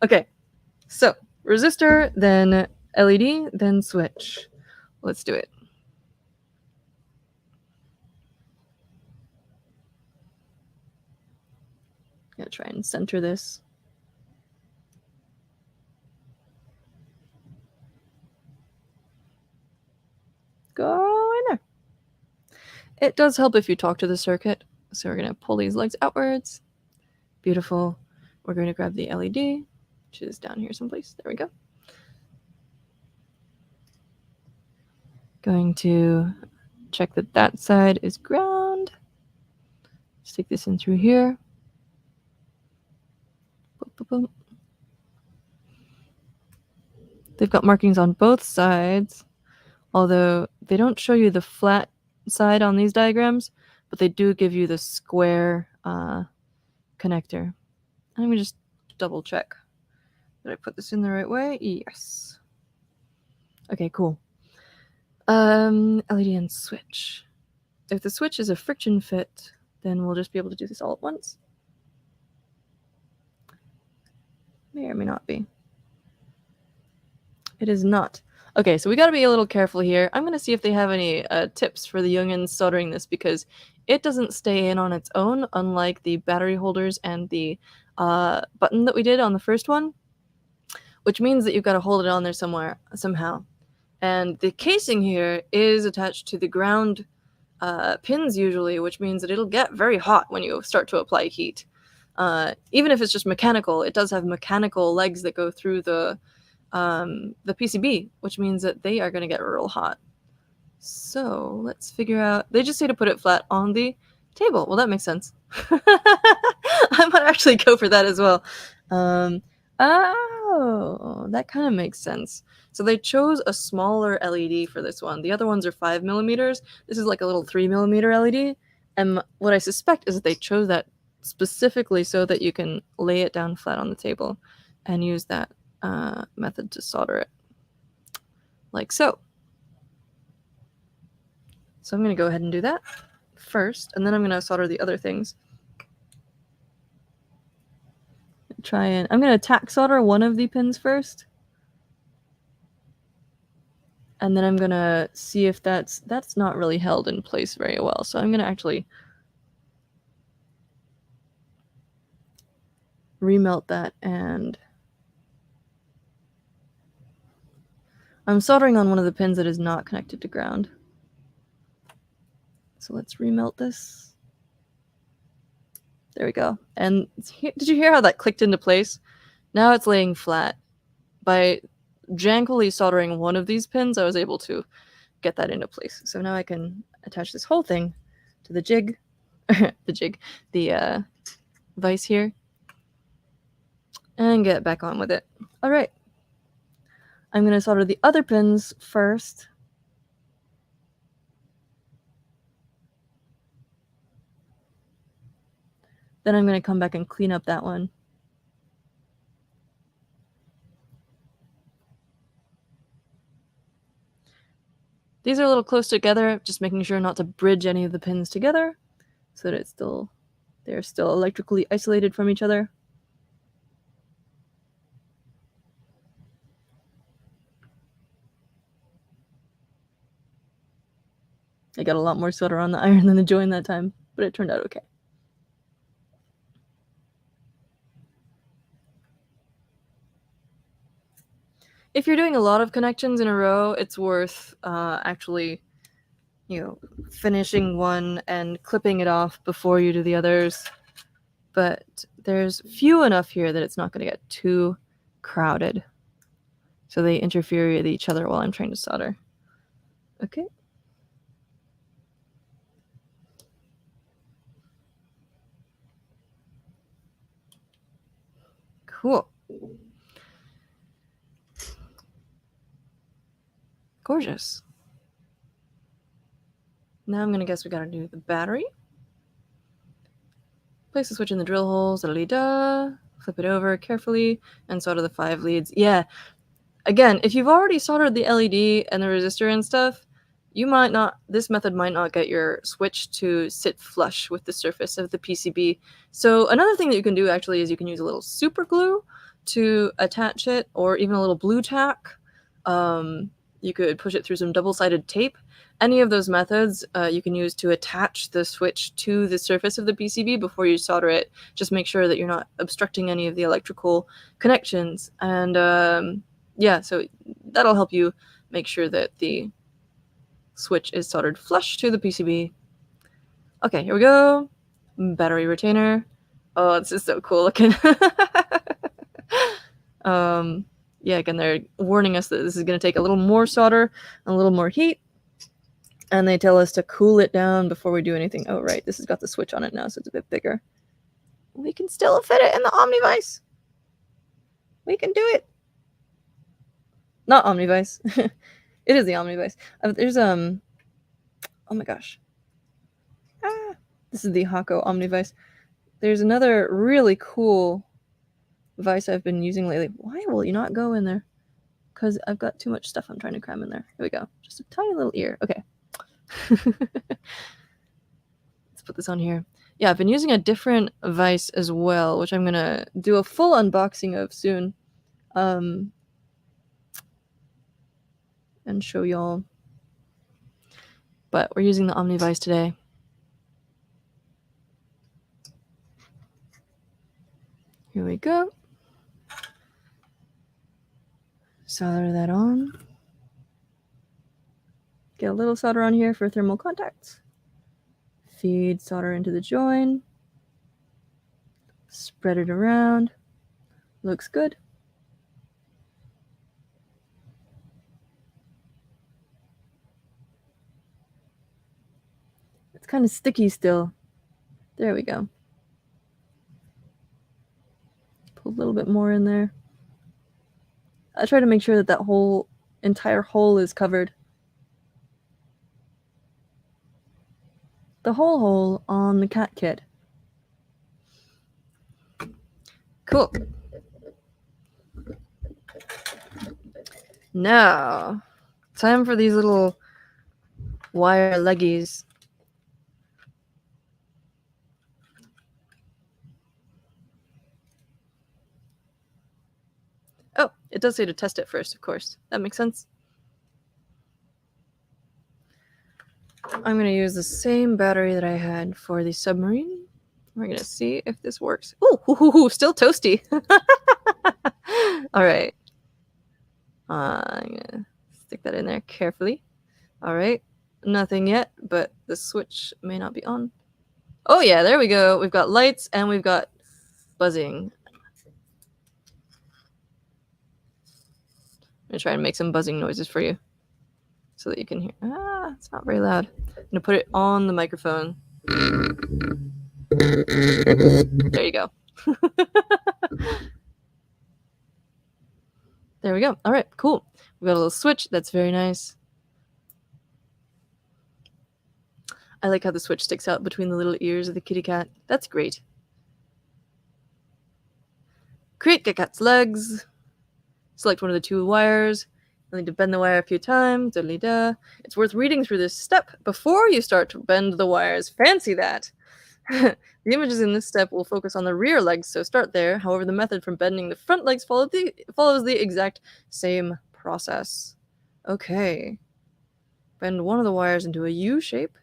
Okay, so resistor, then LED, then switch. Let's do it. Gotta try and center this. Go in there. It does help if you talk to the circuit. So we're gonna pull these legs outwards. Beautiful. We're going to grab the LED, which is down here someplace. There we go. Going to check that that side is ground. Stick this in through here. Boom, boom, boom. They've got markings on both sides, although they don't show you the flat side on these diagrams, but they do give you the square connector. Let me just double check. Did I put this in the right way? Yes. Okay, cool. LED and switch. If the switch is a friction fit, then we'll just be able to do this all at once. May or may not be. It is not. Okay, so we got to be a little careful here. I'm going to see if they have any tips for the youngins soldering this, because it doesn't stay in on its own, unlike the battery holders and the button that we did on the first one, which means that you've got to hold it on there somewhere, somehow. And the casing here is attached to the ground pins usually, which means that it'll get very hot when you start to apply heat. Even if it's just mechanical, it does have mechanical legs that go through the PCB, which means that they are going to get real hot. So let's figure out. They just say to put it flat on the table. Well, that makes sense. I might actually go for that as well. Oh, that kind of makes sense. So they chose a smaller LED for this one. The other ones are 5mm. This is like a little 3mm LED. And what I suspect is that they chose that specifically so that you can lay it down flat on the table and use that method to solder it. Like so. So I'm going to go ahead and do that first, and then I'm going to solder the other things. I'm going to tack solder one of the pins first. And then I'm going to see if that's not really held in place very well. So I'm going to actually remelt that, and I'm soldering on one of the pins that is not connected to ground. So let's remelt this. There we go. And did you hear how that clicked into place? Now it's laying flat. By jankily soldering one of these pins, I was able to get that into place. So now I can attach this whole thing to the jig, the vise here, and get back on with it. All right. I'm going to solder the other pins first. Then I'm going to come back and clean up that one. These are a little close together, just making sure not to bridge any of the pins together so that they're still electrically isolated from each other. I got a lot more solder on the iron than the join that time, but it turned out okay. If you're doing a lot of connections in a row, it's worth actually, finishing one and clipping it off before you do the others. But there's few enough here that it's not going to get too crowded. So they interfere with each other while I'm trying to solder. Okay. Cool. Gorgeous. Now I'm going to guess we got to do the battery. Place the switch in the drill holes, da-da-da-da. Flip it over carefully and solder the 5 leads. Yeah, Again, if you've already soldered the LED and the resistor and stuff, this method might not get your switch to sit flush with the surface of the PCB. So another thing that you can do actually is you can use a little super glue to attach it, or even a little blue tack. You could push it through some double-sided tape. Any of those methods you can use to attach the switch to the surface of the PCB before you solder it. Just make sure that you're not obstructing any of the electrical connections. And yeah, so that'll help you make sure that the switch is soldered flush to the PCB. Okay, here we go. Battery retainer. Oh, this is so cool looking. Yeah, again, they're warning us that this is going to take a little more solder and a little more heat. And they tell us to cool it down before we do anything. Oh, right, this has got the switch on it now, so it's a bit bigger. We can still fit it in the Omnivice. We can do it. Not Omnivice. It is the Omnivice. There's, oh my gosh. This is the Hako Omnivice. There's another really cool vice I've been using lately. Why will you not go in there? Because I've got too much stuff I'm trying to cram in there. Here we go. Just a tiny little ear. Okay. Let's put this on here. Yeah, I've been using a different vice as well, which I'm going to do a full unboxing of soon. And show y'all. But we're using the Omnivice today. Here we go. Solder that on. Get a little solder on here for thermal contacts. Feed solder into the join. Spread it around. Looks good. It's kind of sticky still. There we go. Put a little bit more in there. I try to make sure that that whole entire hole is covered. The whole hole on the cat kit. Cool. Now, time for these little wire leggies. Oh, it does say to test it first, of course. That makes sense. I'm going to use the same battery that I had for the submarine. We're going to see if this works. Ooh, still toasty. All right. I'm going to stick that in there carefully. All right. Nothing yet, but the switch may not be on. Oh, yeah, there we go. We've got lights and we've got buzzing. I'm going to try and make some buzzing noises for you so that you can hear. It's not very loud. I'm going to put it on the microphone. There you go. There we go. All right, cool. We've got a little switch. That's very nice. I like how the switch sticks out between the little ears of the kitty cat. That's great. Create the cat's legs. Select one of the two wires. You'll need to bend the wire a few times. Da-da-da. It's worth reading through this step before you start to bend the wires. Fancy that. The images in this step will focus on the rear legs, so start there. However, the method from bending the front legs follows the exact same process. Okay. Bend one of the wires into a U shape.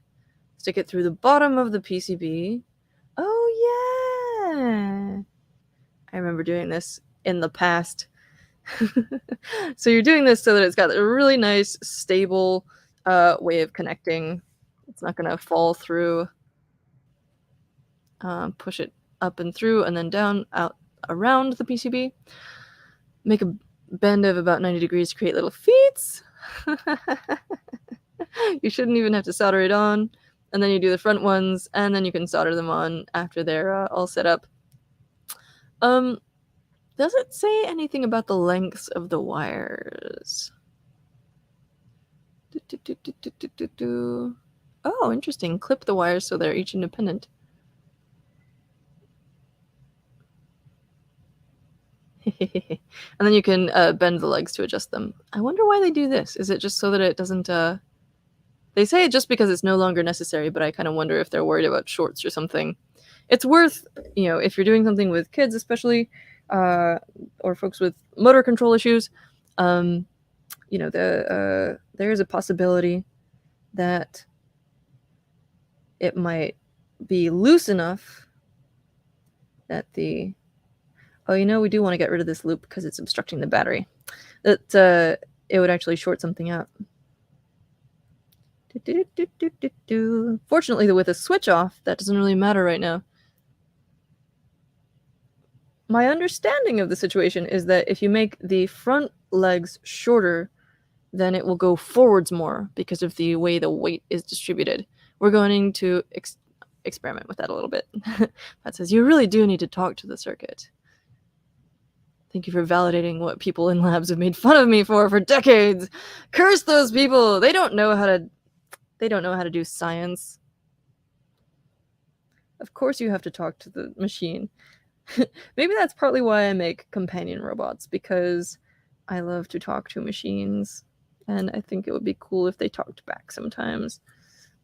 Stick it through the bottom of the PCB. Oh, yeah. I remember doing this in the past. So you're doing this so that it's got a really nice, stable way of connecting. It's not going to fall through. Push it up and through and then down, out, around the PCB. Make a bend of about 90 degrees to create little feet. You shouldn't even have to solder it on. And then you do the front ones, and then you can solder them on after they're all set up. Does it say anything about the lengths of the wires? Oh, interesting. Clip the wires so they're each independent. And then you can bend the legs to adjust them. I wonder why they do this. Is it just so that it doesn't... They say it just because it's no longer necessary, but I kind of wonder if they're worried about shorts or something. It's worth, if you're doing something with kids especially, or folks with motor control issues, there is a possibility that it might be loose enough that we do want to get rid of this loop because it's obstructing the battery. That it would actually short something out. Fortunately, with a switch off, that doesn't really matter right now. My understanding of the situation is that if you make the front legs shorter, then it will go forwards more because of the way the weight is distributed. We're going to experiment with that a little bit. That says, you really do need to talk to the circuit. Thank you for validating what people in labs have made fun of me for decades. Curse those people! They don't know how to do science. Of course you have to talk to the machine. Maybe that's partly why I make companion robots, because I love to talk to machines, and I think it would be cool if they talked back sometimes.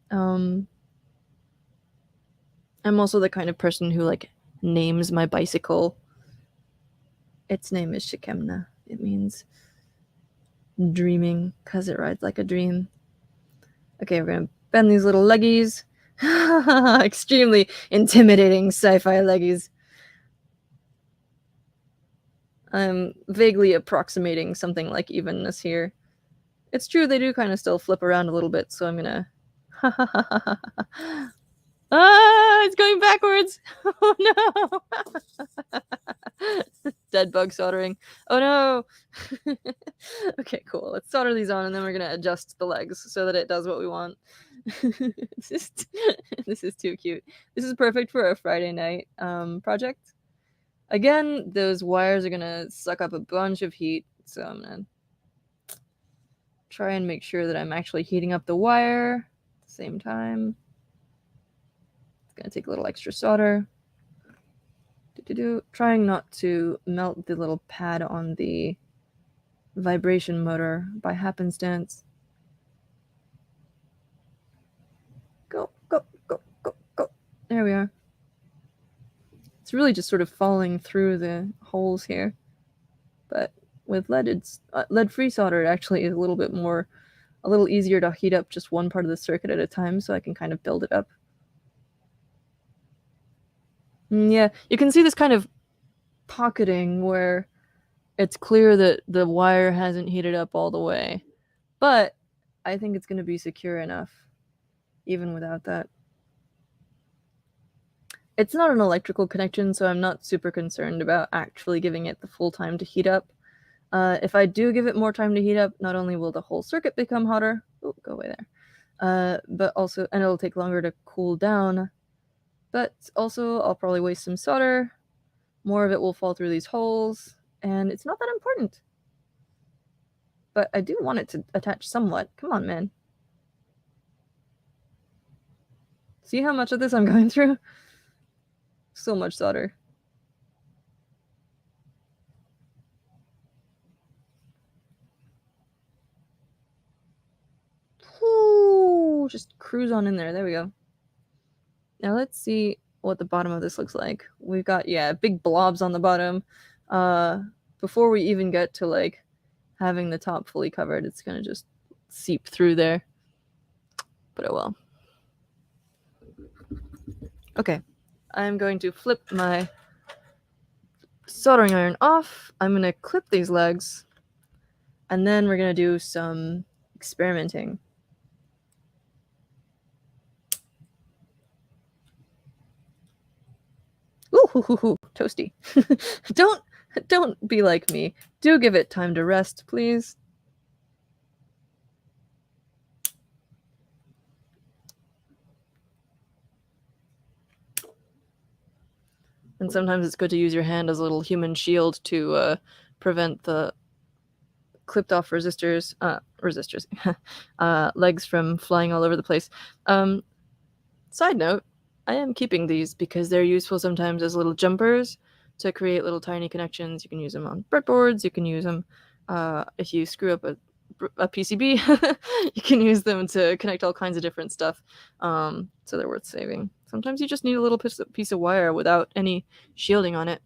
I'm also the kind of person who, names my bicycle. Its name is Shikemna. It means dreaming, because it rides like a dream. Okay, we're gonna bend these little leggies. Extremely intimidating sci-fi leggies. I'm vaguely approximating something like evenness here. It's true, they do kind of still flip around a little bit, so I'm gonna... it's going backwards! Oh no! Dead bug soldering. Oh no! Okay, cool. Let's solder these on, and then we're gonna adjust the legs so that it does what we want. This is too cute. This is perfect for a Friday night project. Again, those wires are gonna suck up a bunch of heat, so I'm gonna try and make sure that I'm actually heating up the wire at the same time. It's gonna take a little extra solder. Trying not to melt the little pad on the vibration motor by happenstance. Go, go, go, go, go. There we are. It's really just sort of falling through the holes here. But with lead-free solder, it actually is a little easier to heat up just one part of the circuit at a time, so I can kind of build it up. Yeah, you can see this kind of pocketing where it's clear that the wire hasn't heated up all the way. But I think it's going to be secure enough, even without that. It's not an electrical connection, so I'm not super concerned about actually giving it the full time to heat up. If I do give it more time to heat up, not only will the whole circuit become hotter, go away there, but also, and it'll take longer to cool down, but also I'll probably waste some solder, more of it will fall through these holes, and it's not that important. But I do want it to attach somewhat. Come on, man. See how much of this I'm going through? So much solder. Ooh, just cruise on in there. There we go. Now let's see what the bottom of this looks like. We've got, big blobs on the bottom. Before we even get to having the top fully covered, it's gonna just seep through there. But oh well. Okay, I'm going to flip my soldering iron off. I'm gonna clip these legs, and then we're gonna do some experimenting. Ooh, toasty. Don't be like me. Do give it time to rest, please. And sometimes it's good to use your hand as a little human shield to prevent the clipped off resistors, legs from flying all over the place. Side note, I am keeping these because they're useful sometimes as little jumpers to create little tiny connections. You can use them on breadboards. You can use them if you screw up a PCB. You can use them to connect all kinds of different stuff. So they're worth saving. Sometimes you just need a little piece of wire without any shielding on it.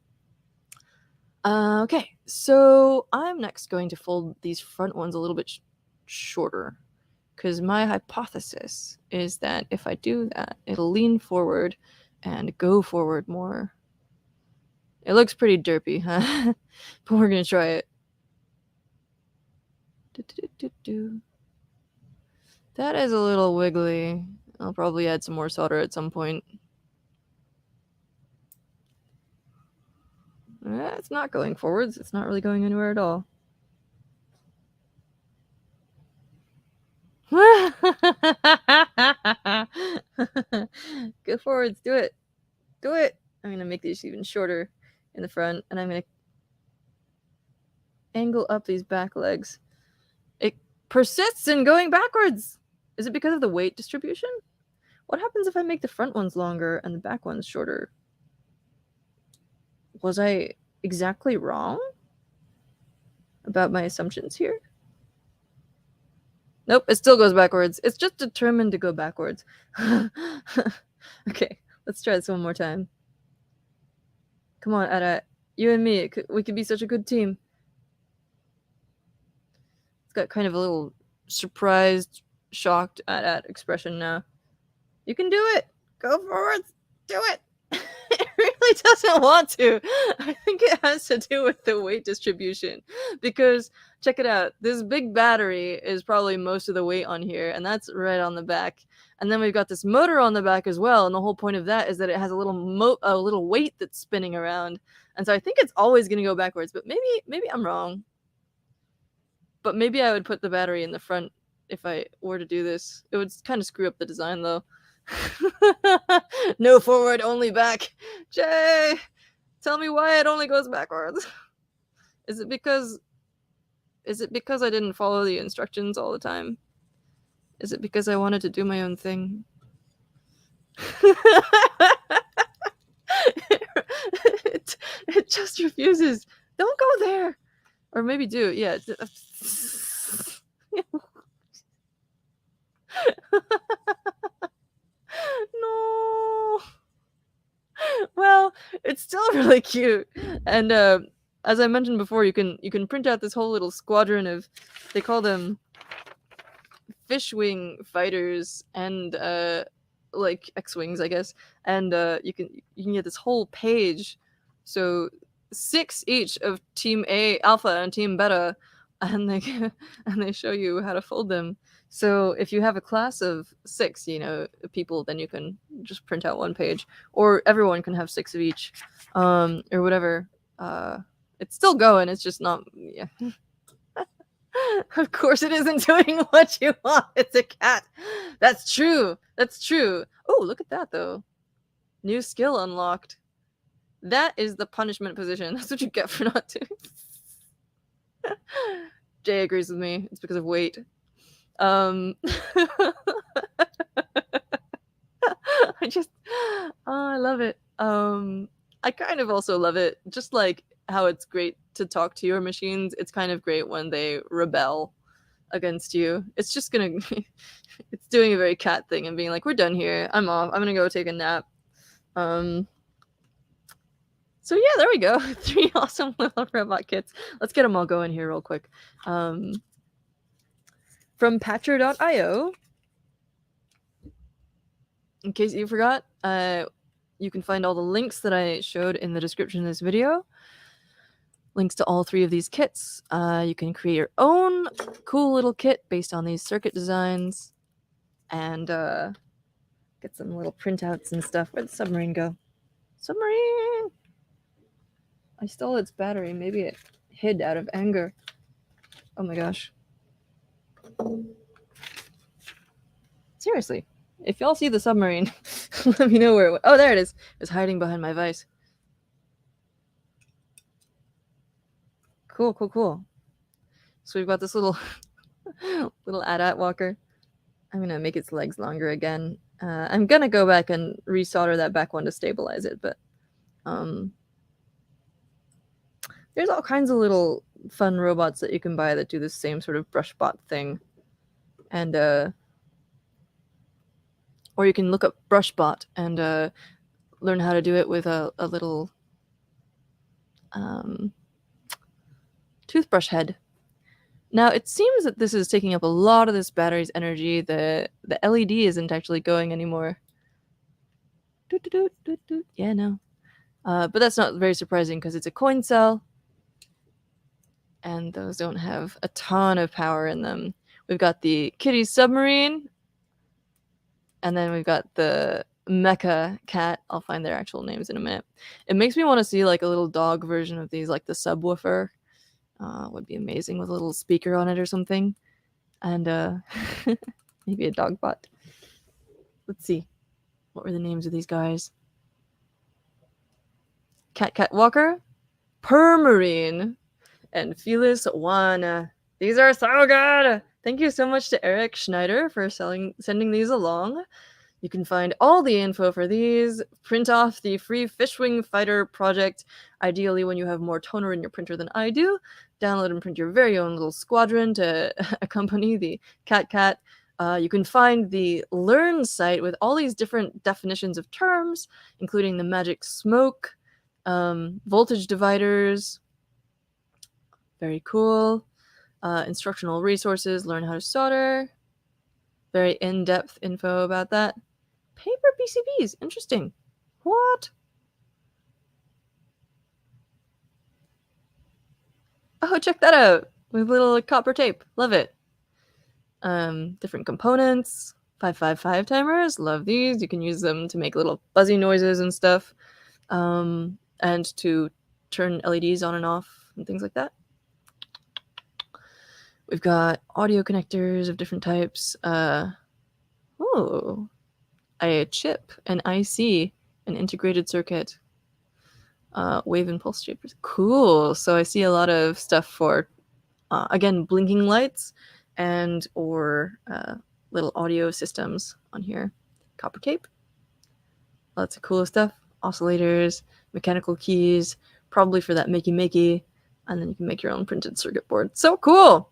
Okay, so I'm next going to fold these front ones a little bit shorter, because my hypothesis is that if I do that, it'll lean forward and go forward more. It looks pretty derpy, huh? But we're gonna try it. That is a little wiggly. I'll probably add some more solder at some point. It's not going forwards. It's not really going anywhere at all. Go forwards. Do it. Do it. I'm going to make these even shorter in the front, and I'm going to angle up these back legs. It persists in going backwards. Is it because of the weight distribution? What happens if I make the front ones longer and the back ones shorter? Was I exactly wrong about my assumptions here? Nope, it still goes backwards. It's just determined to go backwards. Okay, let's try this one more time. Come on, Ada. You and me, we could be such a good team. It's got kind of a little surprised, shocked at expression now. You can do it. Go forwards. Do it. It really doesn't want to. I think it has to do with the weight distribution, because check it out. This big battery is probably most of the weight on here, and that's right on the back. And then we've got this motor on the back as well, and the whole point of that is that it has a little weight that's spinning around. And so I think it's always going to go backwards, but maybe I'm wrong. But maybe I would put the battery in the front if I were to do this. It would kind of screw up the design though. No forward, only back. Jay, tell me why it only goes backwards. Is it because I didn't follow the instructions all the time? Is it because I wanted to do my own thing? It just refuses. Don't go there. Or maybe do. Yeah. No. Well, it's still really cute. And as I mentioned before, you can print out this whole little squadron of, they call them fish wing fighters, and like X-wings, I guess. And you can get this whole page. So 6 each of Team A Alpha and Team Beta, and they show you how to fold them. So if you have a class of 6, people, then you can just print out one page, or everyone can have 6 of each, or whatever. It's still going. It's just not. Yeah. Of course, it isn't doing what you want. It's a cat. That's true. That's true. Oh, look at that though. New skill unlocked. That is the punishment position. That's what you get for not doing. Jay agrees with me. It's because of weight. I love it. I kind of also love it, just like how it's great to talk to your machines. It's kind of great when they rebel against you. It's just gonna it's doing a very cat thing and being like, we're done here, I'm off, I'm gonna go take a nap. So yeah, there we go. 3 awesome little robot kits. Let's get them all going here real quick. From Patchr.io. In case you forgot, you can find all the links that I showed in the description of this video. Links to all 3 of these kits. You can create your own cool little kit based on these circuit designs, and get some little printouts and stuff. Where'd the submarine go? Submarine! I stole its battery. Maybe it hid out of anger. Oh my gosh. Seriously, if y'all see the submarine, let me know where it went. Oh, there it is. It's hiding behind my vise. Cool, cool, cool. So we've got this little little AT-AT walker. I'm gonna make its legs longer again. I'm gonna go back and resolder that back one to stabilize it, but There's all kinds of little fun robots that you can buy that do the same sort of brush bot thing. And or you can look up brush bot and learn how to do it with a little toothbrush head. Now it seems that this is taking up a lot of this battery's energy. The LED isn't actually going anymore. Yeah, no. But that's not very surprising because it's a coin cell, and those don't have a ton of power in them. We've got the kitty submarine, and then we've got the mecha cat. I'll find their actual names in a minute. It makes me want to see like a little dog version of these, like the subwoofer. Would be amazing with a little speaker on it or something. And maybe a dog bot. Let's see. What were the names of these guys? Cat Walker, Permarine, and Felis One. These are so good! Thank you so much to Eric Schneider for sending these along. You can find all the info for these, print off the free Fishwing Fighter project, ideally when you have more toner in your printer than I do. Download and print your very own little squadron to accompany the Cat. You can find the Learn site with all these different definitions of terms, including the magic smoke, voltage dividers. Very cool. Instructional resources, learn how to solder. Very in-depth info about that. Paper PCBs, interesting. What? Oh, check that out. With little copper tape. Love it. Different components. 555 timers. Love these. You can use them to make little buzzy noises and stuff. And to turn LEDs on and off and things like that. We've got audio connectors of different types. A chip, an IC, an integrated circuit, wave and pulse shapers. Cool. So I see a lot of stuff for, again, blinking lights and or little audio systems on here. Copper tape. Lots of cool stuff. Oscillators, mechanical keys, probably for that makey, and then you can make your own printed circuit board. So cool.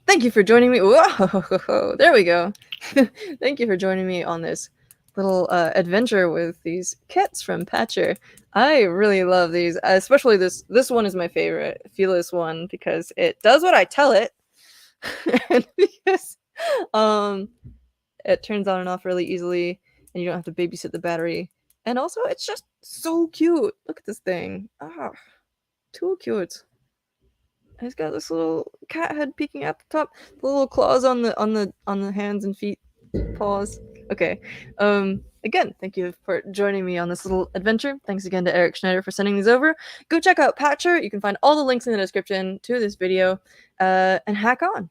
Thank you for joining me. Whoa, there we go. Thank you for joining me on this little adventure with these kits from Patchr. I really love these, especially this one is my favorite, Felis One, because it does what I tell it, and because it turns on and off really easily, and you don't have to babysit the battery. And also, it's just so cute. Look at this thing. Too cute. He's got this little cat head peeking at the top, the little claws on the hands and feet, paws. Okay. Again, thank you for joining me on this little adventure. Thanks again to Eric Schneider for sending these over. Go check out Patchr. You can find all the links in the description to this video, and hack on.